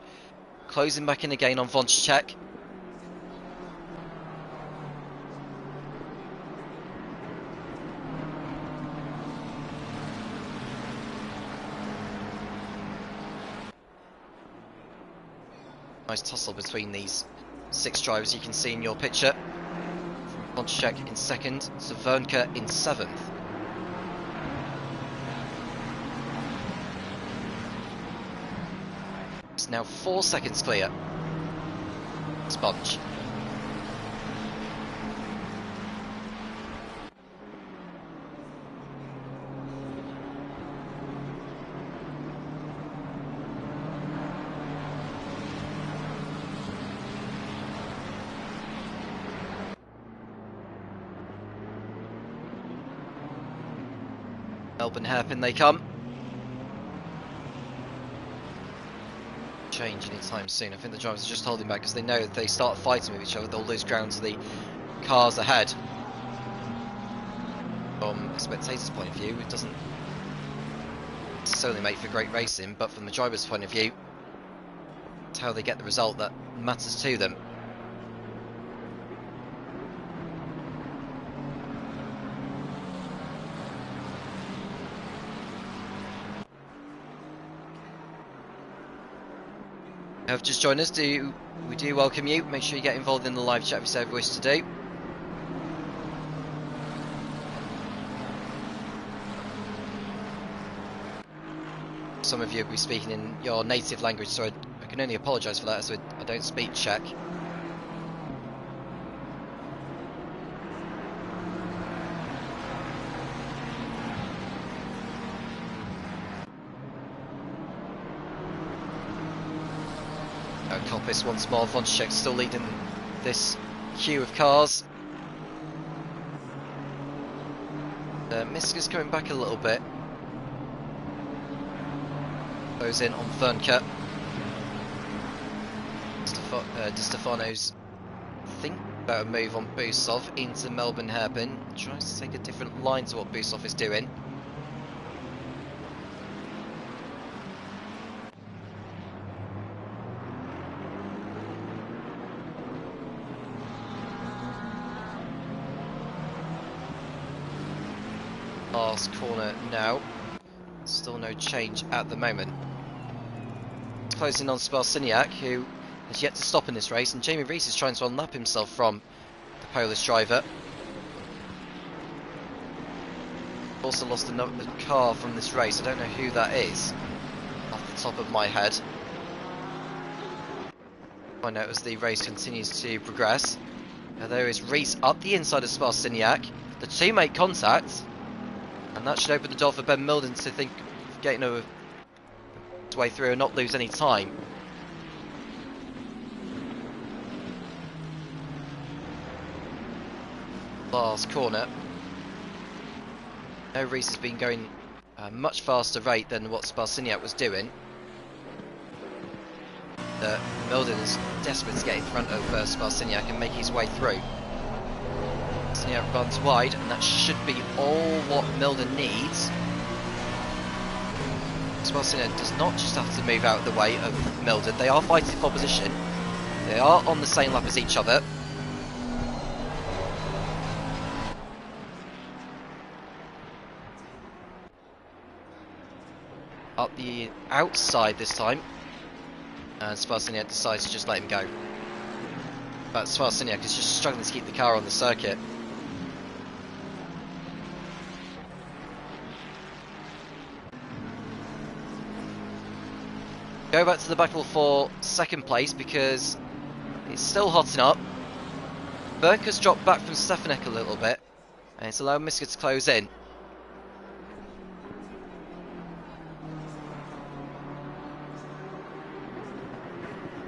closing back in again on Vonček. Nice tussle between these 6 drivers you can see in your picture. Vonček in second, Vernke in 7th. It's now 4 seconds clear. Sponge. Melbourne hairpin they come. Change anytime soon. I think the drivers are just holding back because they know if they start fighting with each other, they'll lose ground to the cars ahead. From a spectator's point of view, it doesn't necessarily make for great racing, but from the driver's point of view, it's how they get the result that matters to them. Have just joined us, we do welcome you. Make sure you get involved in the live chat if you so wish to do. Some of you will be speaking in your native language, so I can only apologise for that, as I don't speak Czech. Coppice once more, Vonček still leading this queue of cars. Miska's coming back a little bit. Goes in on Vernke. Di Stefano's, I think, Better move on Busov into Melbourne Hairpin. Tries to take a different line to what Busov is doing. Last corner now. Still no change at the moment. Closing on Sparciniak, who has yet to stop in this race, and Jamie Rees is trying to unlap himself from the Polish driver. Also lost another car from this race. I don't know who that is off the top of my head. I know as the race continues to progress. There is Rees up the inside of Sparciniak. The two make contact, and that should open the door for Ben Milden to think of getting his way through and not lose any time. Last corner. No, Rees has been going a much faster rate than what Sparciniak was doing. Milden is desperate to get in front of Sparciniak and make his way through. Sparciniak runs wide, and that should be all what Milden needs. Sparciniak does not just have to move out of the way of Milden. They are fighting for position. They are on the same lap as each other. Up the outside this time, and Sparciniak decides to just let him go. But Sparciniak is just struggling to keep the car on the circuit. Go back to the battle for second place because it's still hotting up. Burke has dropped back from Stefanek a little bit, and it's allowed Miska to close in.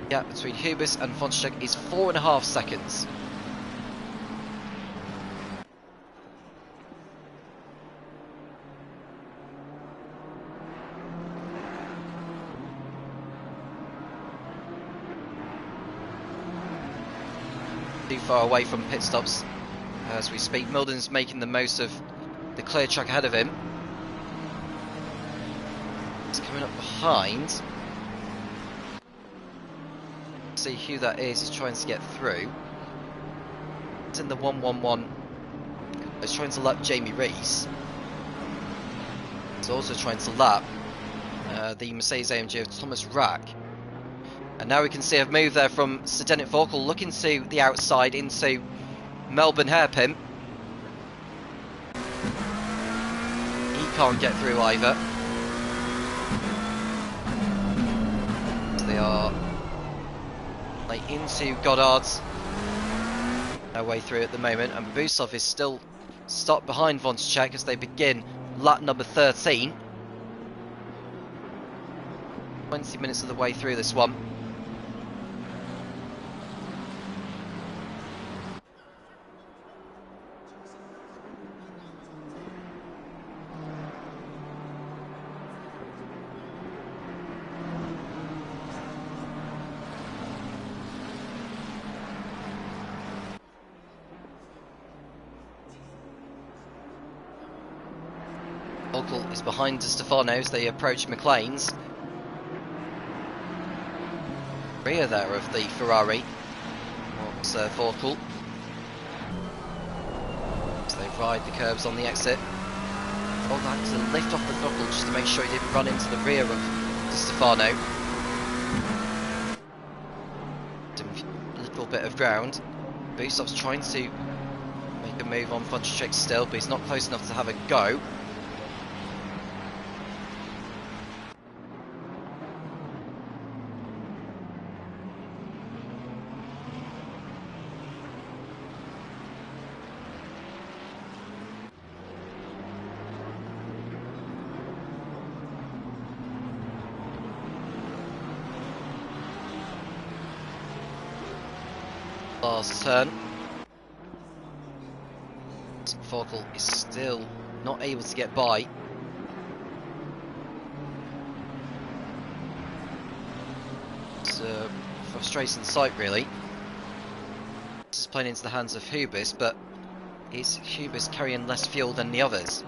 Gap between Hubis and Fonchek is 4.5 seconds. Too far away from pit stops as we speak. Milden's making the most of the clear track ahead of him. He's coming up behind. See who that is. He's trying to get through. It's in the 1-1-1. He's trying to lap Jamie Rees. He's also trying to lap the Mercedes AMG of Thomas Rack. And now we can see a move there from Zdeněk Vorkl looking to the outside into Melbourne Hairpin. He can't get through either. They are into Goddard's their way through at the moment, and Busov is still stopped behind Vonček as they begin lap number 13. 20 minutes of the way through this one. Vorkl is behind Stefano as they approach McLean's. Rear there of the Ferrari. What's Vorkl? So they ride the curbs on the exit. Oh, they had to lift off the throttle just to make sure he didn't run into the rear of Stefano. A little bit of ground. Busov's trying to make a move on Fonchek still, but he's not close enough to have a go. Last turn. Vorkl is still not able to get by. It's a frustrating sight, really. This is playing into the hands of Hubis, but is Hubis carrying less fuel than the others?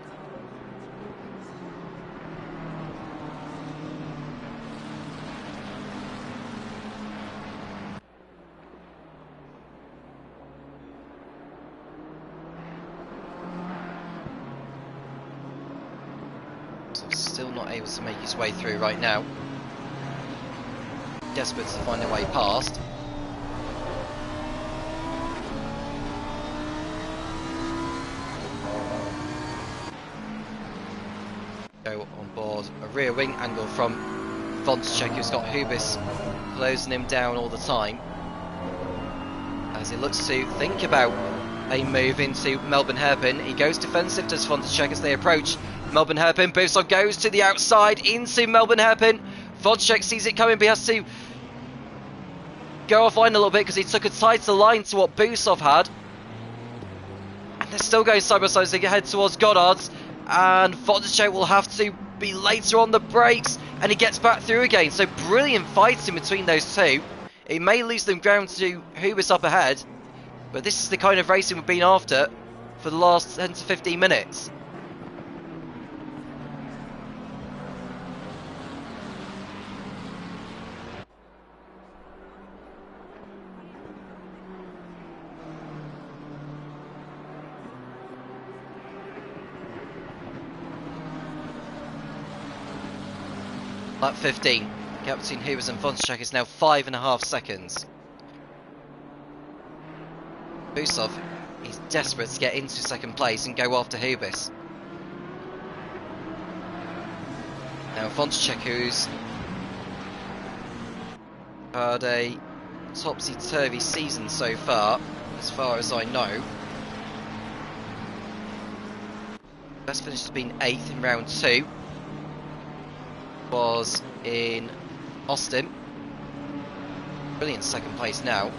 So still not able to make his way through right now. Desperate to find a way past. Go on board a rear wing angle from Vonticek, who's got Hubis closing him down all the time, as he looks to think about a move into Melbourne Hairpin. He goes defensive, does Vonticek, as they approach Melbourne Hairpin. Bousov goes to the outside into Melbourne Hairpin. Vonticek sees it coming, but he has to go offline a little bit because he took a tighter line to what Bousov had. And they're still going side by side as they head towards Goddard's. And Vonticek will have to be later on the brakes, and he gets back through again. So brilliant fighting between those two. It may lose them ground to Hubis up ahead, but this is the kind of racing we've been after for the last 10 to 15 minutes. Lap 15. The gap between Hubis and Vonticek is now 5.5 seconds. Bousov, he's desperate to get into second place and go after Hubis. Now Vonticek, who's had a topsy-turvy season so far as I know. Best finish has been 8th in round 2. Was in Austin. Brilliant second place now.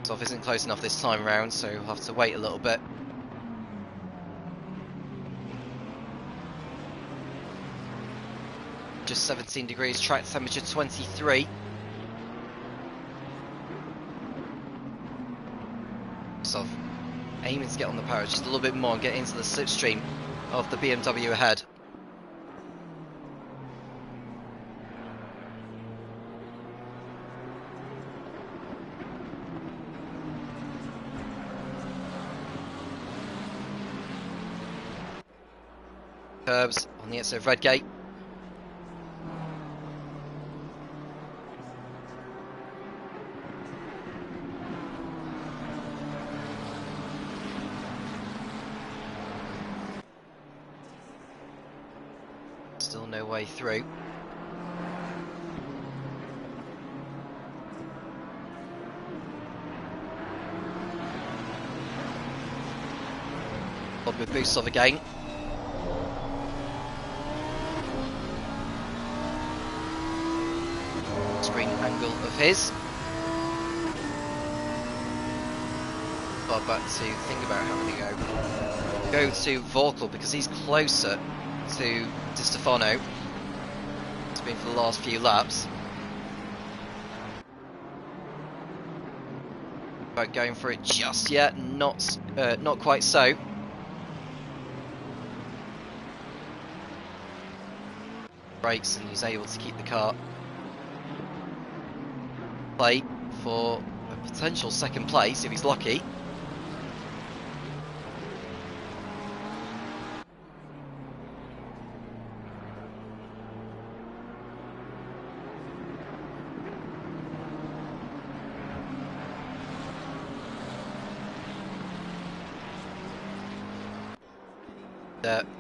Bousov isn't close enough this time around, so we'll have to wait a little bit. Just 17 degrees, track temperature 23. Bousov aiming to get on the power just a little bit more and get into the slipstream of the BMW ahead. Curbs on the exit of Redgate. Still no way through. With Bousov again. Screen angle of his. But back to think about having to go to Vorkl because he's closer to Di Stefano. It's been for the last few laps. But going for it just yet, not quite so. Brakes, and he's able to keep the car play for a potential second place if he's lucky.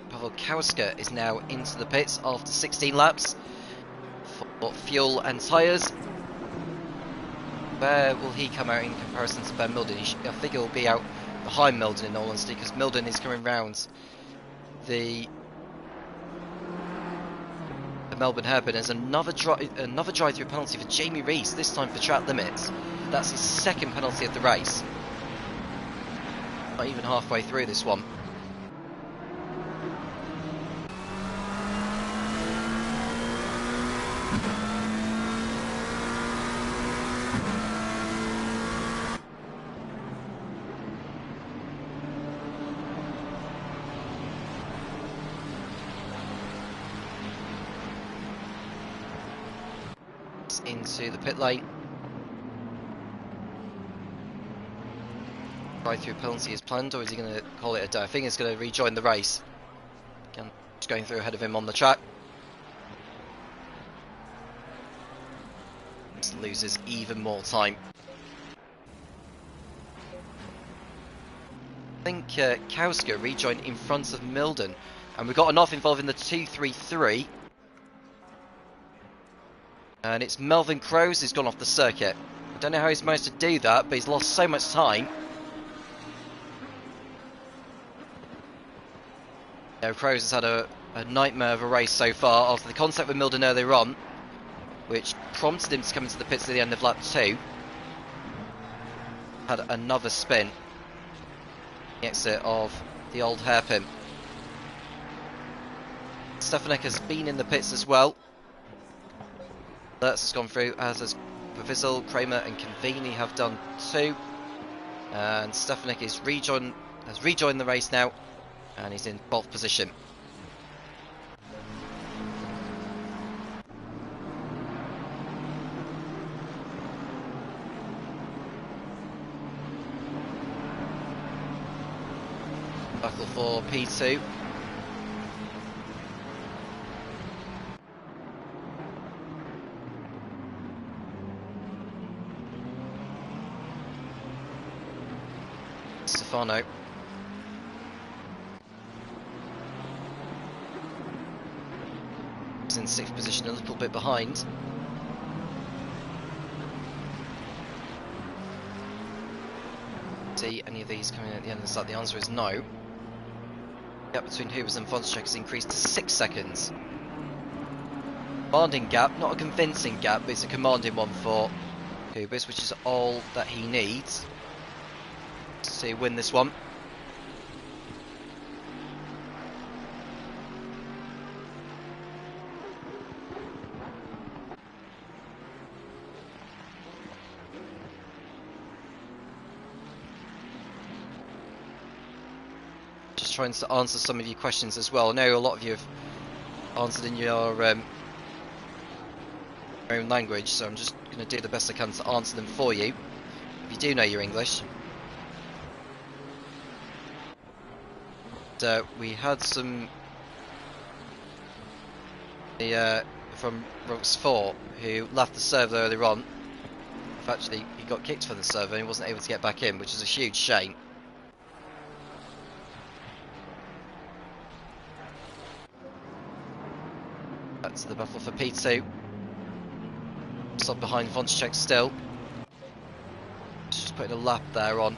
Pavel Kowska is now into the pits after 16 laps for fuel and tyres. Where will he come out in comparison to Ben Milden? I think he'll be out behind Milden in all honesty, because Milden is coming round the Melbourne Hairpin. There's another drive-through penalty for Jamie Rees, this time for track limits. That's his second penalty of the race. Not even halfway through this one. gets into the pit lane. Drive-through penalty is planned, or is he going to call it a day? I think he's going to rejoin the race. Again, just going through ahead of him on the track. Just loses even more time. I think Kauska rejoined in front of Milden, and we've got an off involving the 233. And it's Melvin Crows who's gone off the circuit. I don't know how he's managed to do that, but he's lost so much time. Yeah, Crows has had a nightmare of a race so far after the contact with Milden earlier on, which prompted him to come into the pits at the end of lap 2. Had another spin. The exit of the old hairpin. Stefanek has been in the pits as well. Lurtz has gone through, as has Pavisel, Kramer and Conveni have done too. And Stefanek has rejoined the race now, and he's in 12th position. Battle for P2. Stefano. He's in 6th position, a little bit behind. See any of these coming at the end of the start? The answer is no. The gap between Hubers and Vonschek has increased to 6 seconds. Commanding gap, not a convincing gap, but it's a commanding one for Hubers, which is all that he needs to win this one. Just trying to answer some of your questions as well. I know a lot of you have answered in your own language, so I'm just going to do the best I can to answer them for you, if you do know your English. We had some from Rox 4 who left the server earlier on. Actually, he got kicked from the server and he wasn't able to get back in, which is a huge shame. Back to the battle for P2. Stop behind Vonschek still. Just putting a lap there on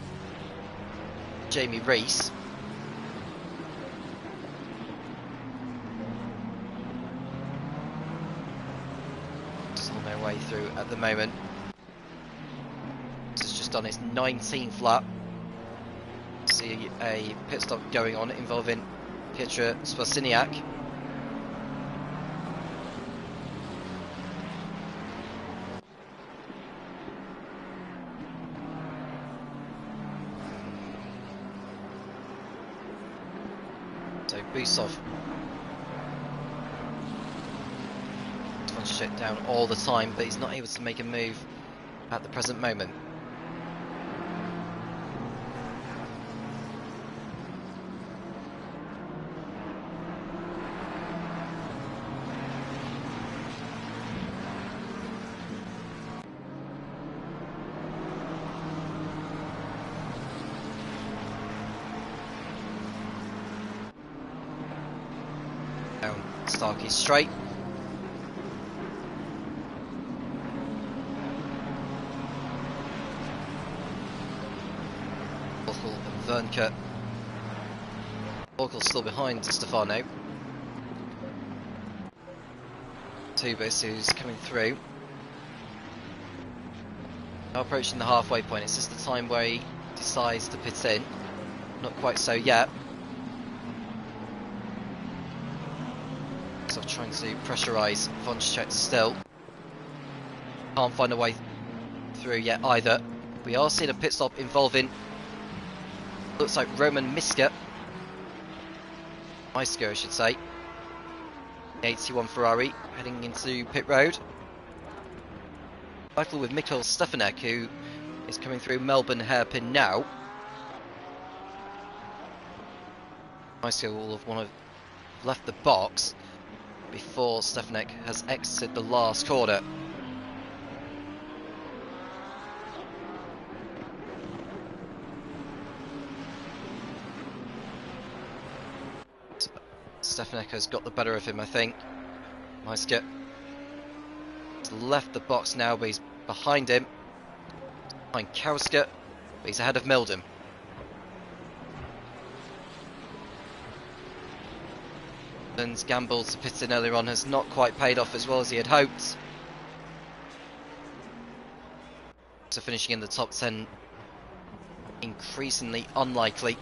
Jamie Rees. Way through at the moment. This has just done its 19th lap. See a pit stop going on involving Piotr Spasiniak. So Busov shut down all the time, but he's not able to make a move at the present moment. Down Starkey straight. Vernke. Orkel's still behind Stefano. Tubis, who's coming through. Now approaching the halfway point. It's just the time where he decides to pit in. Not quite so yet. So trying to pressurise Vonschek still. Can't find a way through yet either. We are seeing a pit stop involving, looks like Roman Miska. Maisko, I should say. The 81 Ferrari heading into pit road. battle with Mikhail Stefanek, who is coming through Melbourne hairpin now. Maestro will have left the box before Stefanek has exited the last corner. Stefanek has got the better of him, I think. Maestro has left the box now, but he's behind him. Behind Kauska, but he's ahead of Milden. Milden's gamble to pit in earlier on has not quite paid off as well as he had hoped. So finishing in the top 10 increasingly unlikely.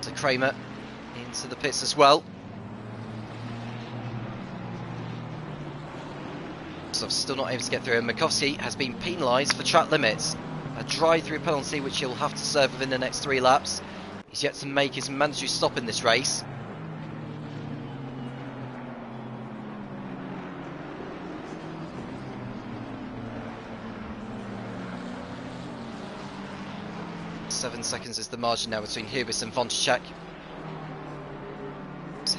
So Kramer into the pits as well. So still not able to get through, and Makovsky has been penalised for track limits. A drive-through penalty which he'll have to serve within the next 3 laps. He's yet to make his mandatory stop in this race. Seven seconds is the margin now between Hubis and Vonticek.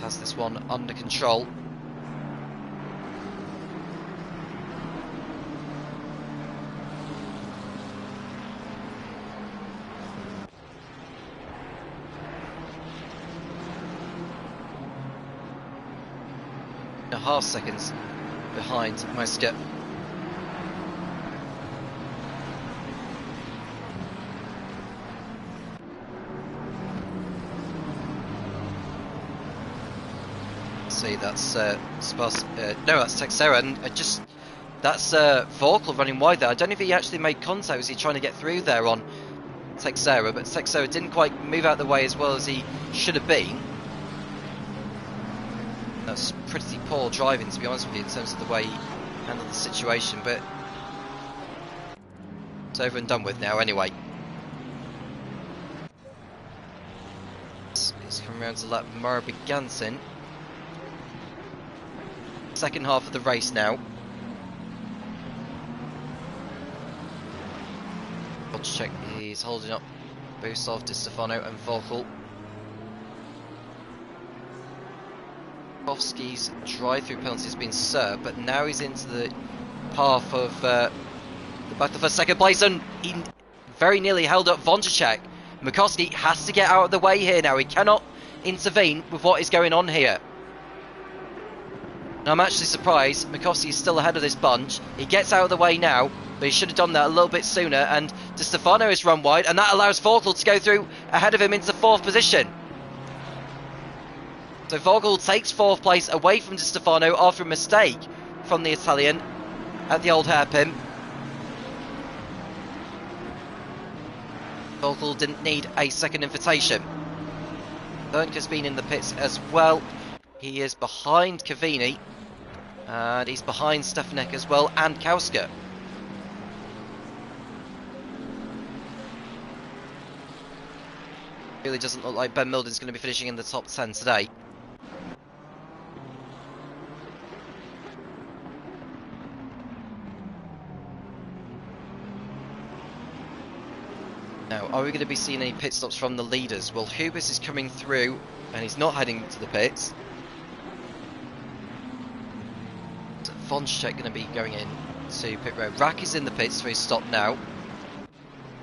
Has this one under control. A half seconds behind Maestro. See, that's that's Texera, and that's Vorkl running wide there. I don't know if he actually made contact. Was he trying to get through there on Texera? But Texera didn't quite move out of the way as well as he should have been. That's pretty poor driving, to be honest with you, in terms of the way he handled the situation, but it's over and done with now anyway. It's coming around to lap Marabigantin. Second half of the race now. Vonticek is holding up Busov, Di Stefano and Vorkl. Makovsky's drive-through penalty has been served, but now he's into the path of the battle for second place, and he very nearly held up Vonticek. Makovsky has to get out of the way here now. He cannot intervene with what is going on here. And I'm actually surprised Makovsky is still ahead of this bunch. He gets out of the way now, but he should have done that a little bit sooner, and Di Stefano is run wide, and that allows Vorkl to go through ahead of him into 4th position. So Vorkl takes 4th place away from Di Stefano after a mistake from the Italian at the old hairpin. Vorkl didn't need a second invitation. Bernker's been in the pits as well. He is behind Cavini, and he's behind Stefanek as well, and Kauska. Really doesn't look like Ben Milden's going to be finishing in the top 10 today. Now, are we going to be seeing any pit stops from the leaders? Well, Hubis is coming through, and he's not heading to the pits. Vonticek going to be going in to pit road. Rack is in the pits, so he's stopped now.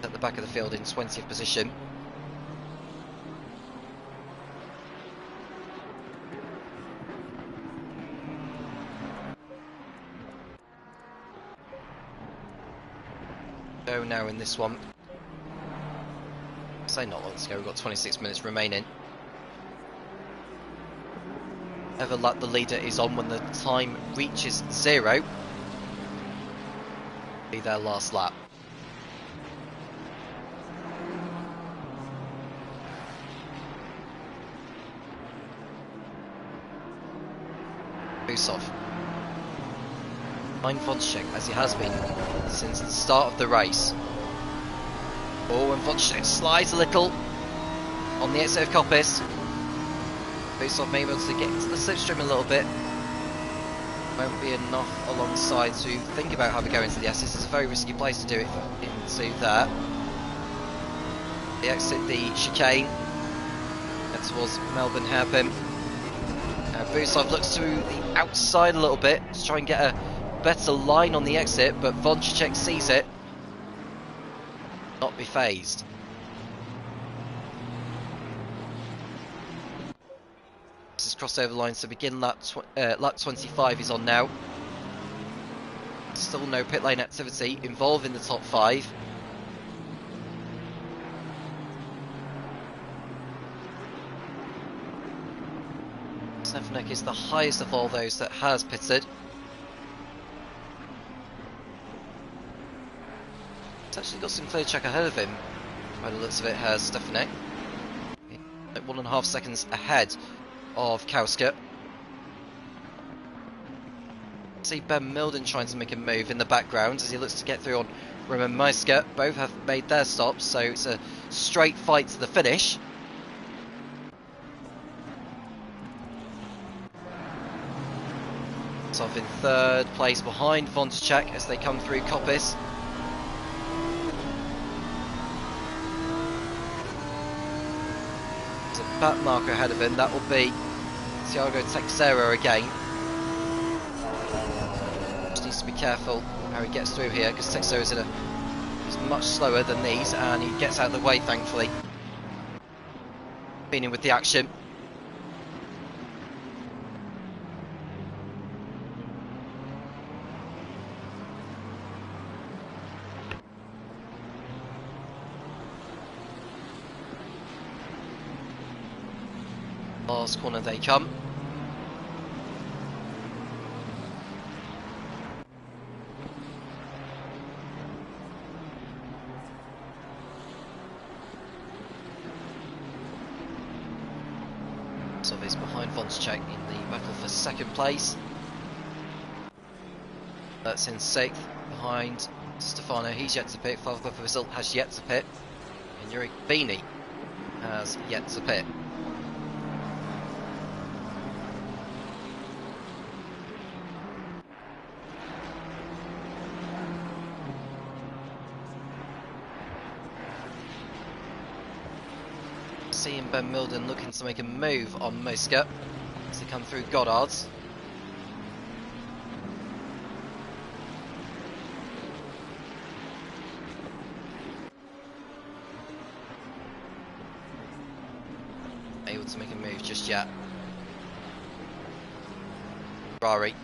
At the back of the field in 20th position. Go now in this one. Say not long to go, we've got 26 minutes remaining. Ever lap the leader is on when the time reaches 0. Be their last lap. Busov. Behind Vonticek, as he has been since the start of the race. Oh, and Vonticek slides a little on the exit of Coppice. Busov may be able to get into the slipstream a little bit. Won't be enough alongside to think about how to go into the S. This is a very risky place to do it into there. They exit the chicane. Head towards Melbourne hairpin. Busov looks to the outside a little bit to try and get a better line on the exit, but Vončíček sees it. Not be phased. This is crossover line, so begin lap 25 is on now. Still no pit lane activity involving the top 5. Stefanik is the highest of all those that has pitted. It's actually got some clear check ahead of him, by the looks of it, has Stefanik. Like 1.5 seconds ahead of Kauska. See Ben Milden trying to make a move in the background as he looks to get through on Roman Maiska. Both have made their stops, so it's a straight fight to the finish. Off in 3rd place behind Vončíček as they come through Coppice. There's a back marker ahead of him, that will be Thiago Teixeira again. Just needs to be careful how he gets through here because Teixeira's he's much slower than these and he gets out of the way thankfully. Been in with the action. Last corner they come. So he's behind Vončíček in the battle for 2nd place. That's in 6th behind Stefano. He's yet to pit. Father Vasil has yet to pit. And Yuri Bini has yet to pit. Seeing Ben Milden looking to make a move on Maiska as they come through Goddard's. Able to make a move just yet. Ferrari.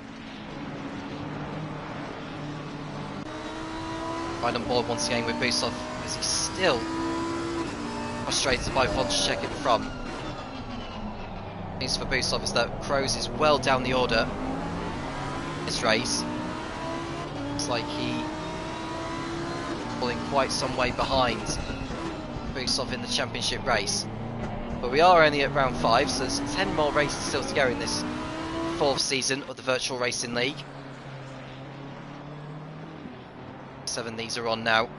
Right on board once again with Busov as he's still frustrated by Vončíček in front. News for Busov is that Kroos is well down the order this race. Looks like he falling quite some way behind Busov in the championship race. But we are only at round 5, so there's 10 more races still to go in this 4th season of the Virtual Racing League. 7 these are on now.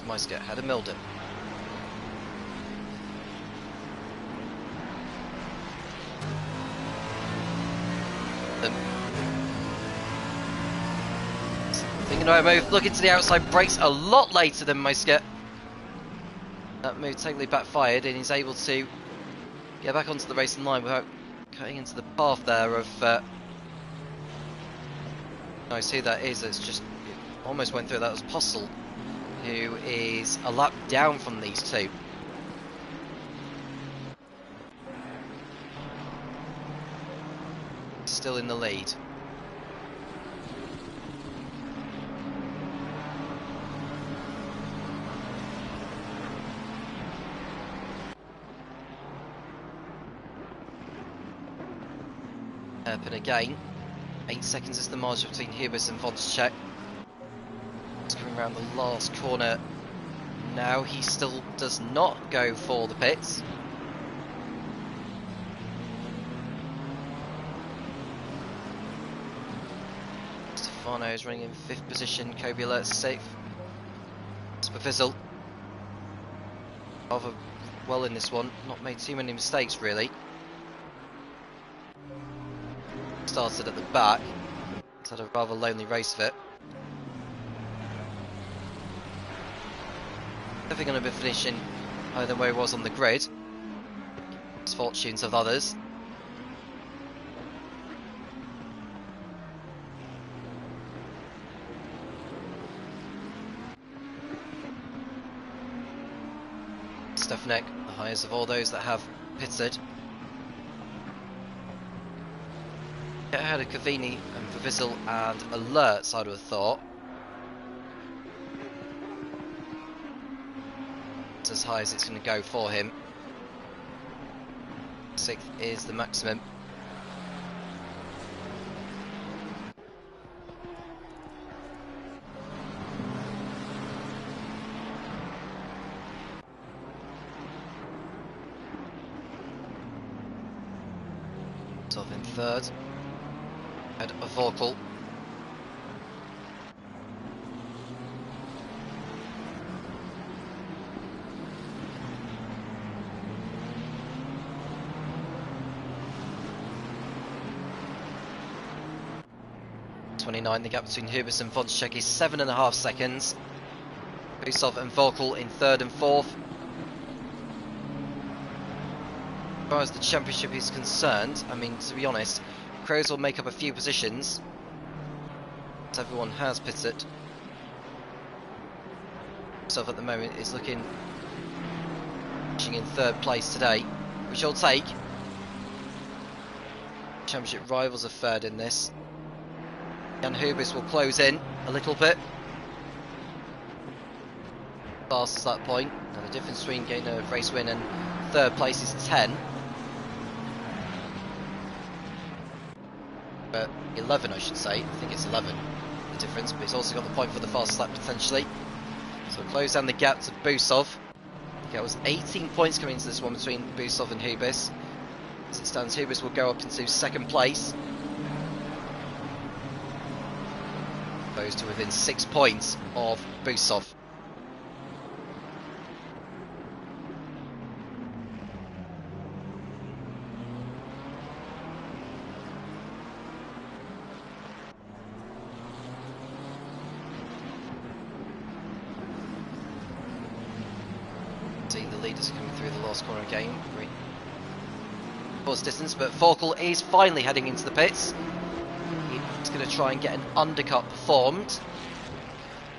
Maiska had a Milden. Thinking about a move, looking to the outside, brakes a lot later than Maiska. That move totally backfired and he's able to get back onto the racing line without cutting into the path there of I see who that is. It's just it almost went through. That was Postel, who is a lap down from these two. Still in the lead. Hairpin again. 8 seconds is the margin between Hubers and Vončíček. He's coming around the last corner now. He still does not go for the pits. Stefano is running in 5th position, Kobe Alert's 6th. Spafizzle rather well in this one, not made too many mistakes really. Started at the back, he's had a rather lonely race of it. Definitely going to be finishing higher than where he was on the grid. Misfortunes of others. Stefanek, the highest of all those that have pitted. Get ahead of Cavini and Spafizzle and Alerts, I'd have thought. It's as high as it's going to go for him. 6th is the maximum. Top in 3rd. Head of Vorkel. The gap between Hubis and Vonček is 7.5 seconds. Busov and Vorkel in 3rd and 4th. As far as the championship is concerned, I mean, to be honest, Crows will make up a few positions, as everyone has pitted. Busov at the moment is looking in 3rd place today, which he'll take. Championship rivals are 3rd in this. Jan Hubis will close in a little bit. Past that point. Now the difference between getting a race win and 3rd place is 10. But 11 I should say. I think it's 11 the difference, but he's also got the point for the fastest lap potentially. So we'll close down the gap to Busov. Okay, it was 18 points coming into this one between Busov and Hubis. As it stands, Hubis will go up into 2nd place. Goes to within 6 points of Busov. See the leaders coming through the last corner again. Course distance, but Vorkel is finally heading into the pits. He's going to try and get an undercut performed.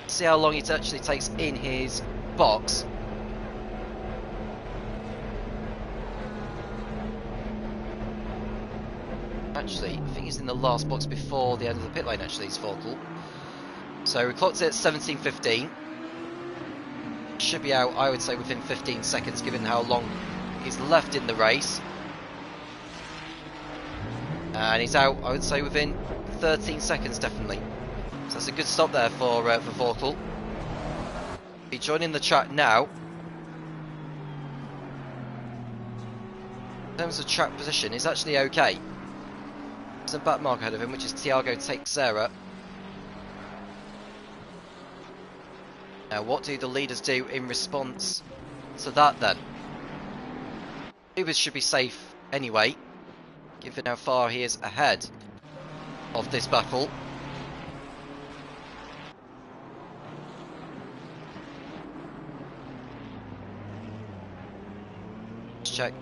See how long it actually takes in his box. Actually, I think he's in the last box before the end of the pit lane, actually, it's Vorkel. So we clocked it at 17:15. Should be out, I would say, within 15 seconds, given how long he's left in the race. And he's out, I would say, within 13 seconds, definitely. So that's a good stop there for Vorkel. He's joining the track now. In terms of track position, he's actually okay. There's a back mark ahead of him, which is Thiago Teixeira. Now, what do the leaders do in response to that then? Ubers should be safe anyway, given how far he is ahead of this battle. Let's check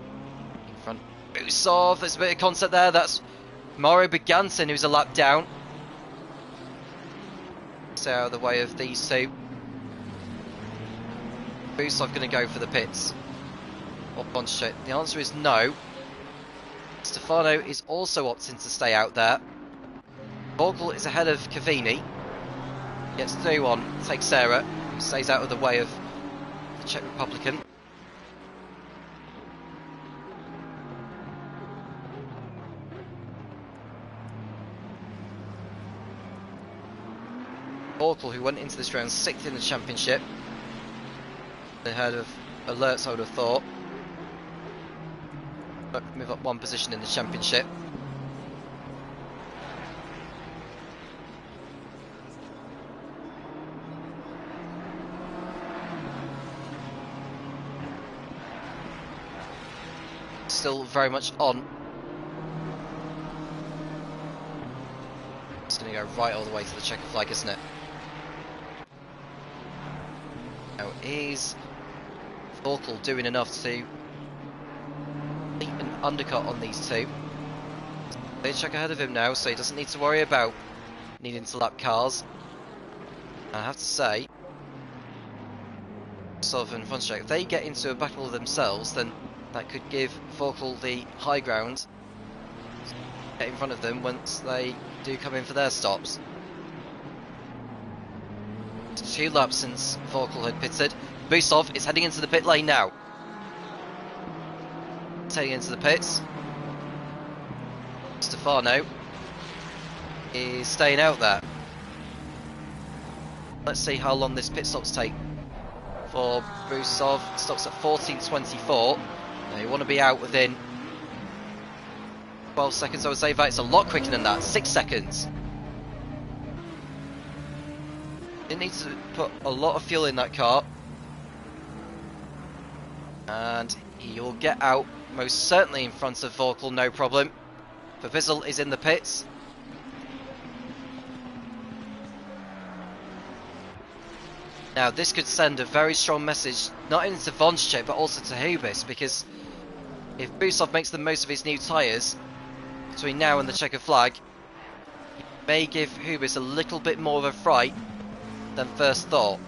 in front. Busov, there's a bit of concept there. That's Mario Begantin, who's a lap down. So out of the way of these two. Busov going to go for the pits. Or Vonček? The answer is no. Stefano is also opting to stay out there. Vorkel is ahead of Cavini. Gets through on Teixeira, who stays out of the way of the Czech Republican. Vorkel, who went into this round 6th in the championship, ahead of Alerts, I would have thought. But move up 1 position in the championship. still very much on. It's going to go right all the way to the checker flag, isn't it? Now, is Vorkel doing enough to leap an undercut on these two? They check ahead of him now, so he doesn't need to worry about needing to lap cars. And I have to say, Sullivan and Fonscheck, if they get into a battle themselves, then that could give Vorkel the high ground, get in front of them once they do come in for their stops. It's 2 laps since Vorkel had pitted. Busov is heading into the pit lane now. Heading into the pits. Stefano is staying out there. Let's see how long this pit stops take for Busov. Stops at 14:24. Now you want to be out within 12 seconds, I would say. But it's a lot quicker than that, 6 seconds. It needs to put a lot of fuel in that car. And he'll get out most certainly in front of Vorkel, no problem. Verwiesel is in the pits. Now this could send a very strong message, not only to Vonschek but also to Hubis, because if Busov makes the most of his new tyres between now and the checker flag, it may give Hubis a little bit more of a fright than first thought.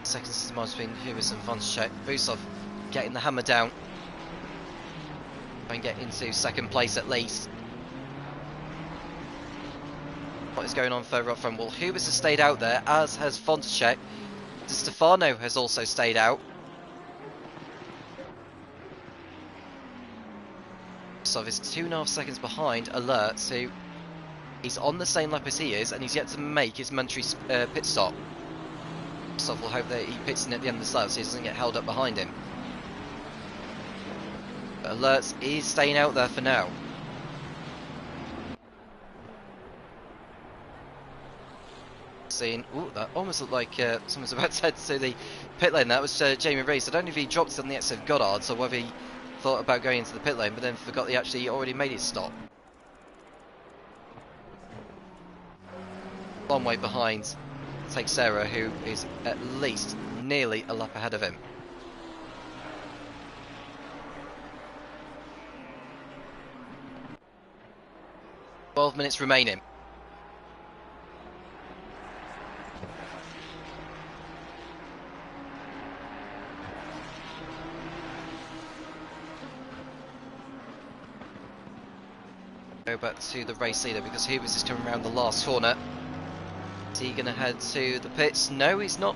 Seconds to march between Hubis and Vonschek. Busov getting the hammer down. Try and get into second place at least. What is going on further up front? Well, Hubis has stayed out there, as has Vonschek. Di Stefano has also stayed out. Busov is 2.5 seconds behind Alert, who is on the same lap as he is, and he's yet to make his mandatory pit stop. So we'll hope that he pits in at the end of the lap so he doesn't get held up behind him. But Alerts is staying out there for now. Seeing, ooh, that almost looked like someone's about to head to the pit lane. That was Jamie Rees. I don't know if he dropped it on the exit of Goddard or whether he thought about going into the pit lane, but then forgot he actually already made his stop. Long way behind Teixeira, who is at least nearly a lap ahead of him. "12 minutes remaining. Go back to the race leader because Hubis is coming around the last corner. Is he going to head to the pits? No, he's not.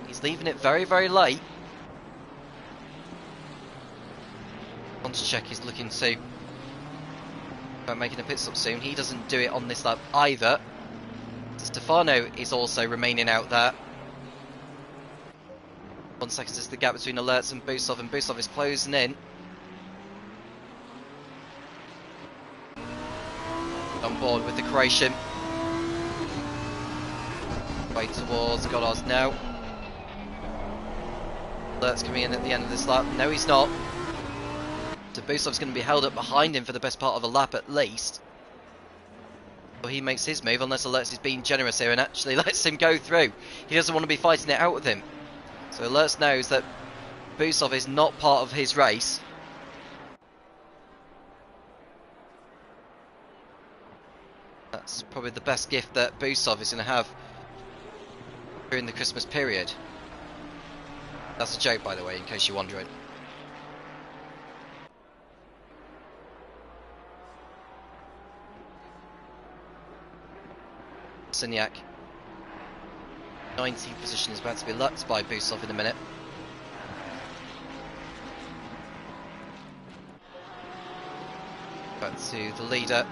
He's leaving it very, very late. Vonschek is looking to about making a pit stop soon. He doesn't do it on this lap either. Stefano is also remaining out there. 1 second is the gap between Alerts and Busov is closing in. On board with the Croatian. Way towards Goddard now. Alert's coming in at the end of this lap. No, he's not. So Busov's going to be held up behind him for the best part of a lap at least. Well, he makes his move unless Alerts is being generous here and actually lets him go through. He doesn't want to be fighting it out with him. So Alerts knows that Busov is not part of his race. That's probably the best gift that Busov is going to have during the Christmas period. That's a joke, by the way, in case you're wondering. Signac. 19th position is about to be lapped by Busov in a minute. Back to the leader.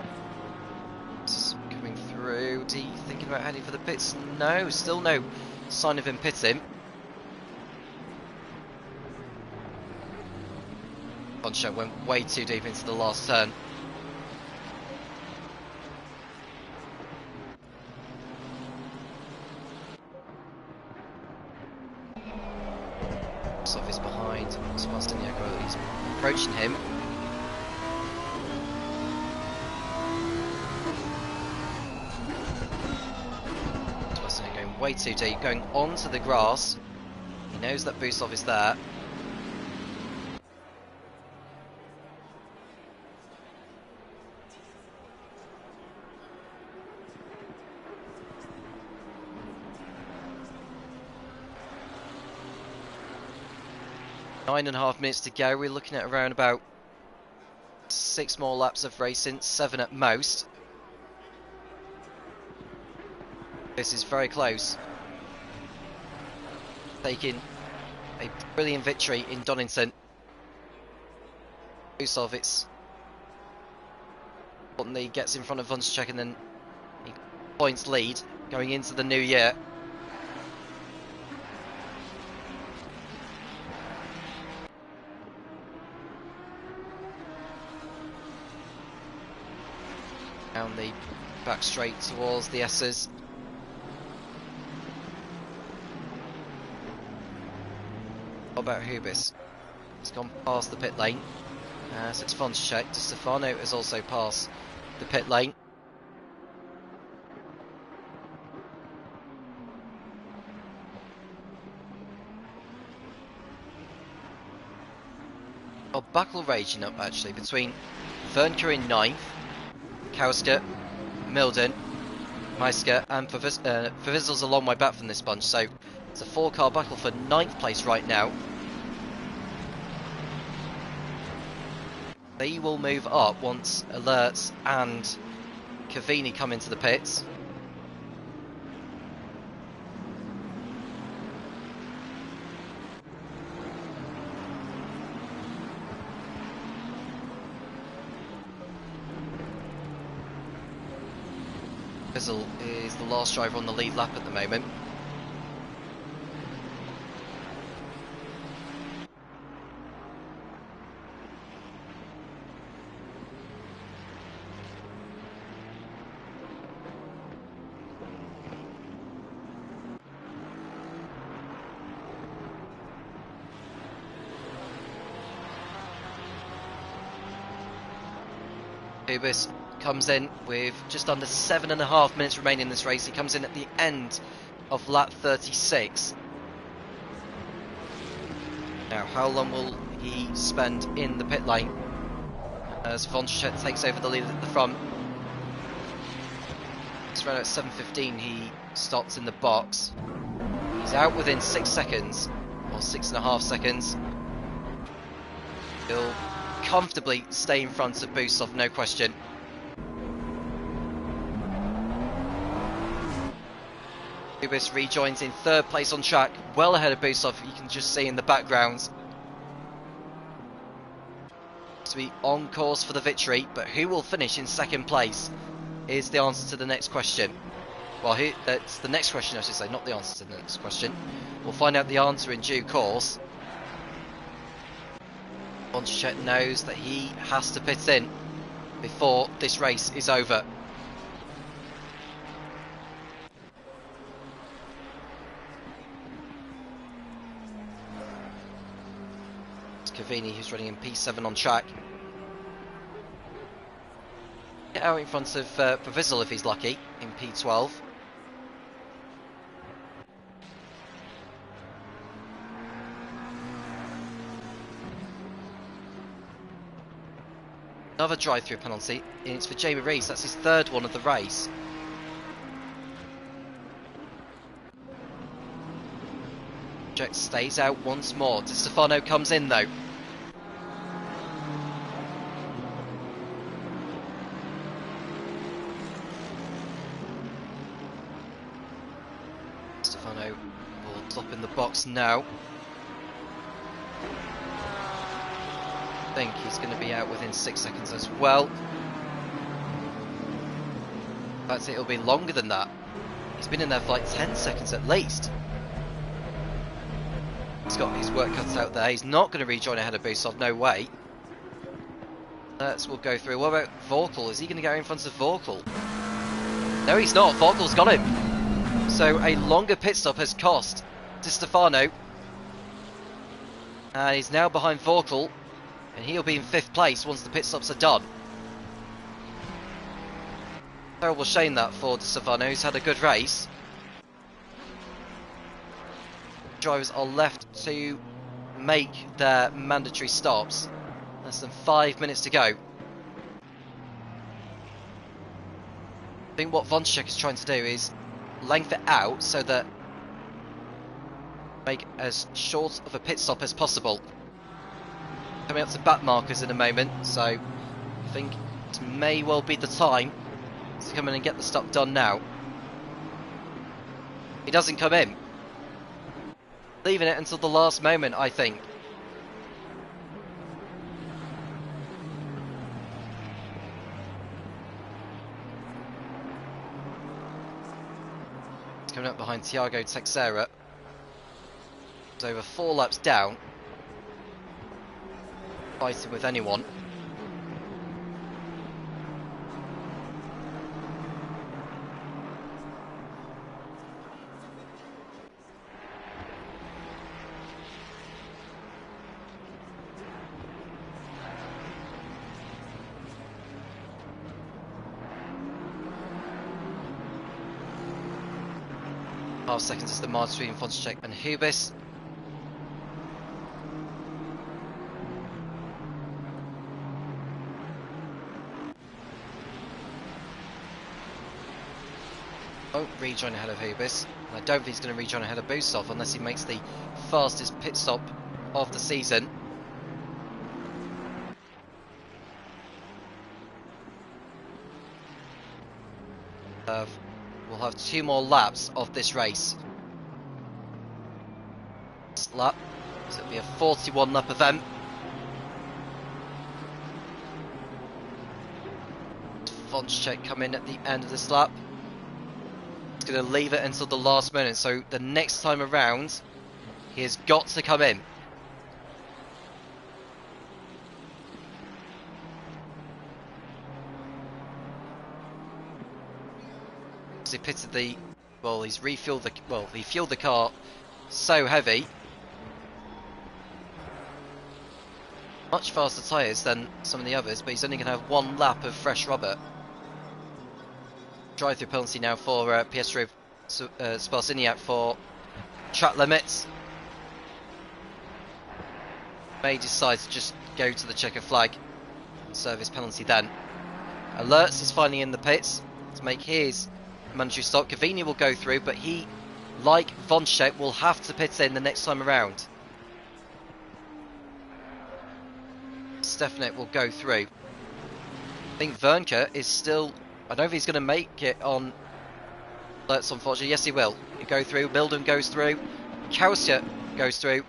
Coming through. Is he thinking about heading for the pits? No, still no sign of him pitting. Bonchek went way too deep into the last turn. Busov is behind Sebastian Yako. He's approaching him. Sebastian going way too deep, going onto the grass. He knows that Busov is there. Nine and a half minutes to go. We're looking at around about 6 more laps of racing, 7 at most. This is very close. Taking a brilliant victory in Donington. Busov, it's important that he gets in front of Vonček and then he points lead going into the new year. Down the back straight towards the S's. What about Hubis? He's gone past the pit lane. So it's Vonček. Di Stefano has also passed the pit lane. Oh, battle raging up actually between Vernker in 9th, Kauska, Milden, Meisker and Vervissel's a long way back from this bunch, so it's a 4-car battle for 9th place right now. They will move up once Alerts and Cavini come into the pits. Vervissel is the last driver on the lead lap at the moment. Hubis comes in with just under 7.5 minutes remaining in this race. He comes in at the end of lap 36. Now, how long will he spend in the pit lane as Vonček takes over the lead at the front? It's around at 7:15 he stops in the box. He's out within 6 seconds, or 6.5 seconds. He'll comfortably stay in front of Busov, no question. Hubis rejoins in 3rd place on track, well ahead of Busov, you can just see in the background. To be on course for the victory, but who will finish in 2nd place is the answer to the next question. Well, that's the next question I should say, not the answer to the next question. We'll find out the answer in due course. Vonček knows that he has to pit in before this race is over. It's Cavini who's running in P7 on track. Get out in front of Vervissel if he's lucky in P12. Another drive-through penalty, and it's for Jamie Rees. That's his 3rd one of the race. Jack stays out once more. Di Stefano comes in though. Di Stefano will top in the box now. I think he's going to be out within 6 seconds as well. In fact, it'll be longer than that. He's been in there for like 10 seconds at least. He's got his work cut out there. He's not going to rejoin ahead of Busov, no way. We'll go through. What about Vorkel? Is he going to go in front of Vorkel? No, he's not. Vorkel's got him. So a longer pit stop has cost Di Stefano. And he's now behind Vorkel. And he'll be in 5th place once the pit stops are done. Terrible shame that for Di Stefano, who's had a good race. Drivers are left to make their mandatory stops. Less than 5 minutes to go. I think what Vonchek is trying to do is length it out so that make as short of a pit stop as possible. Coming up to back markers in a moment, so I think it may well be the time to come in and get the stop done now. He doesn't come in. Leaving it until the last moment, I think. It's coming up behind Thiago Teixeira. He's over 4 laps down. Fighting with anyone. Half seconds is the margin between Vonchek and Hubis. Won't rejoin ahead of Hubis. And I don't think he's going to rejoin ahead of Busov unless he makes the fastest pit stop of the season. We'll have 2 more laps of this race. This lap, so it'll be a 41 lap event. Vonchek come in at the end of this lap. He's going to leave it until the last minute, so the next time around he has got to come in. He pitted the, well, he's refueled the, well, he fueled the car so heavy, much faster tyres than some of the others, but he's only going to have 1 lap of fresh rubber. Drive-through penalty now for Pietro Sparsignac for track limits. May decide to just go to the checker flag and serve his penalty then. Alerts is finally in the pits to make his mandatory stop. Cavini will go through, but he, like Vonchek, will have to pit in the next time around. Stefanik will go through. I think Vernke is still, I don't know if he's going to make it on alerts, unfortunately. Yes, he will. He'll go through. Milden goes through. Kausia goes through.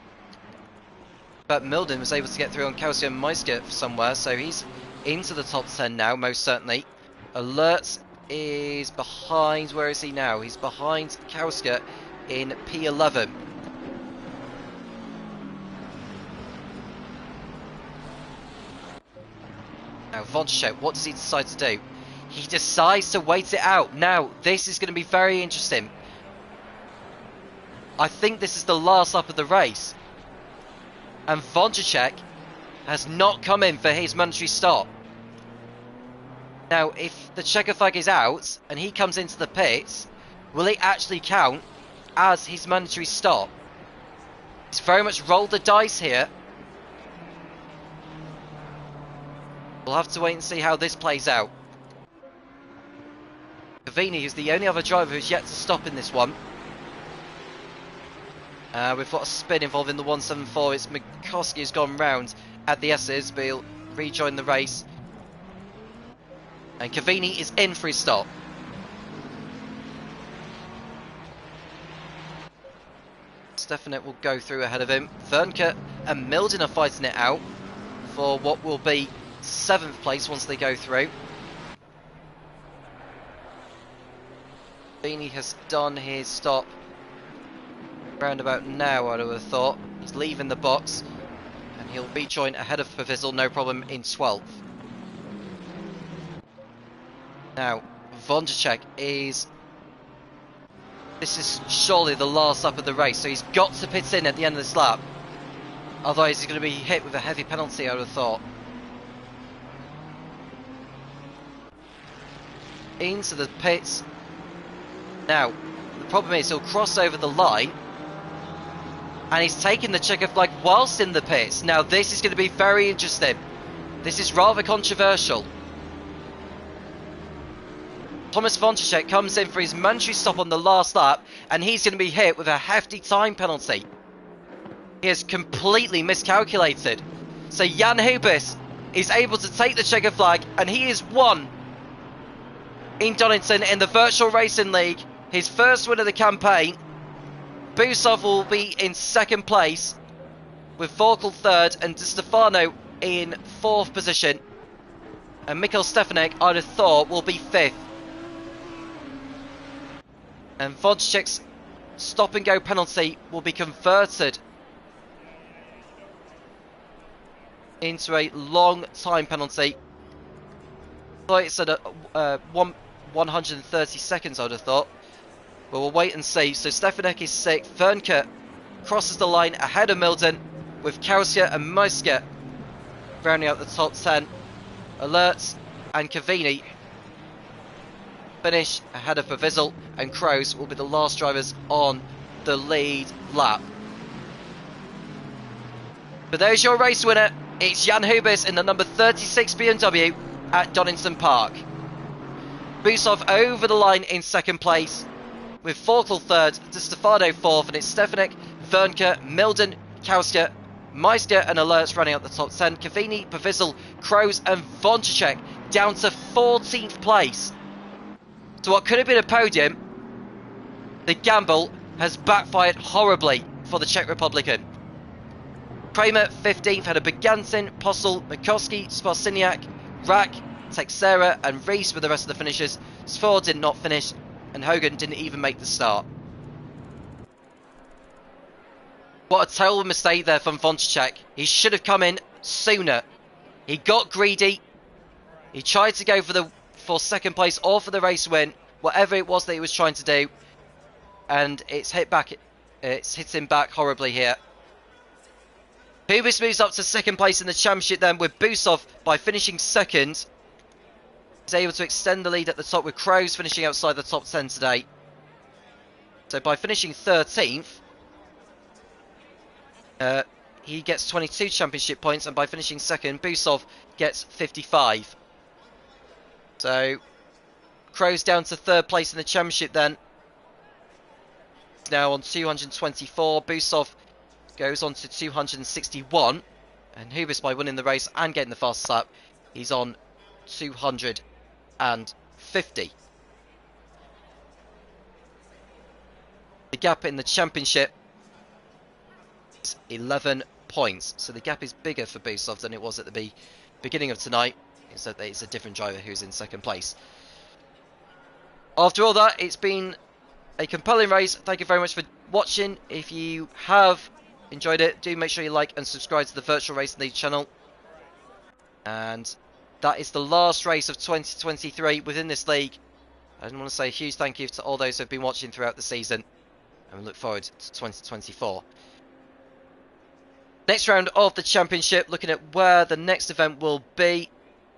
But Milden was able to get through on Kausia and Maiska somewhere, so he's into the top 10 now, most certainly. Alerts is behind, where is he now? He's behind Kauska in P11. Now Vonchek, what does he decide to do? He decides to wait it out. Now, this is going to be very interesting. I think this is the last lap of the race. And Vonchek has not come in for his mandatory stop. Now, if the checker flag is out and he comes into the pits, will it actually count as his mandatory stop? He's very much rolled the dice here. We'll have to wait and see how this plays out. Cavini is the only other driver who's yet to stop in this one. We've got a spin involving the 174. It's Mikoski who's gone round at the S's, but he'll rejoin the race. And Cavini is in for his stop. Stefanik will go through ahead of him. Vernke and Milden are fighting it out for what will be 7th place once they go through. Cavini has done his stop round about now, I would have thought. He's leaving the box and he'll rejoin ahead of Pavisel, no problem, in 12th. Now, Vondracek is... This is surely the last lap of the race, so he's got to pit in at the end of this lap. Otherwise he's going to be hit with a heavy penalty, I would have thought. Into the pits. Now, the problem is he'll cross over the line. And he's taken the checker flag whilst in the pits. Now this is going to be very interesting. This is rather controversial. Thomas Vondracek comes in for his mandatory stop on the last lap, and he's going to be hit with a hefty time penalty. He has completely miscalculated. So Jan Hubis is able to take the checker flag, and he is won in Donington in the Virtual Racing League. His first win of the campaign. Busov will be in second place, with Vorkel third, and Di Stefano in fourth position. And Mikkel Stefanek, I'd have thought, will be fifth. And Vondracek's stop and go penalty will be converted into a long time penalty. Thought it's at 130 seconds, I'd have thought. But we'll wait and see. So Stefanek is sixth. Vernke crosses the line ahead of Milden, with Kausia and Meiske rounding out the top 10. Alerts and Cavini finish ahead of Pavizel, and Kroos will be the last drivers on the lead lap. But there's your race winner. It's Jan Hubis in the number 36 BMW at Donington Park. Busov over the line in second place, with Vorkel third, Di Stefano fourth, and it's Stefanek, Vernke, Milden, Kauska, Meiske and Alerts running out the top 10. Cavini, Pavizel, Kroos and Vondracek down to 14th place. So what could have been a podium, the gamble has backfired horribly for the Czech Republican. Kramer 15th, had a Begantin, Postel, Mikoski, Sparciniak, Rack, Texera and Rees with the rest of the finishers. Sfor did not finish, and Hogan didn't even make the start. What a terrible mistake there from Vondracek. He should have come in sooner. He got greedy. He tried to go for second place or for the race win, whatever it was that he was trying to do, and it's hit him back horribly here. Hubis moves up to second place in the championship then, with Busov, by finishing second, is able to extend the lead at the top, with Kroos finishing outside the top 10 today. So by finishing 13th, he gets 22 championship points, and by finishing second, Busov gets 55. So Kroos down to third place in the championship then. He's now on 224. Busov goes on to 261. And Hubis, by winning the race and getting the fastest lap, he's on 250. The gap in the championship is 11 points. So the gap is bigger for Busov than it was at the beginning of tonight. It's a different driver who's in second place. After all that, it's been a compelling race. Thank you very much for watching. If you have enjoyed it, do make sure you like and subscribe to the Virtual Racing League channel. And that is the last race of 2023 within this league. I want to say a huge thank you to all those who have been watching throughout the season, and we look forward to 2024. Next round of the championship, looking at where the next event will be.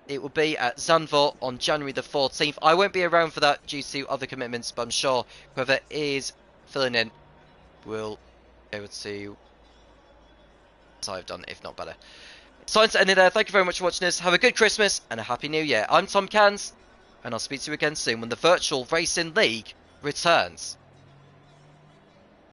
It will be at Zandvoort on January the 14th. I won't be around for that due to other commitments, but I'm sure whoever is filling in will be able to, as I've done, if not better. It's time to end it there. Thank you very much for watching us. Have a good Christmas and a Happy New Year. I'm Tom Cans, and I'll speak to you again soon when the Virtual Racing League returns.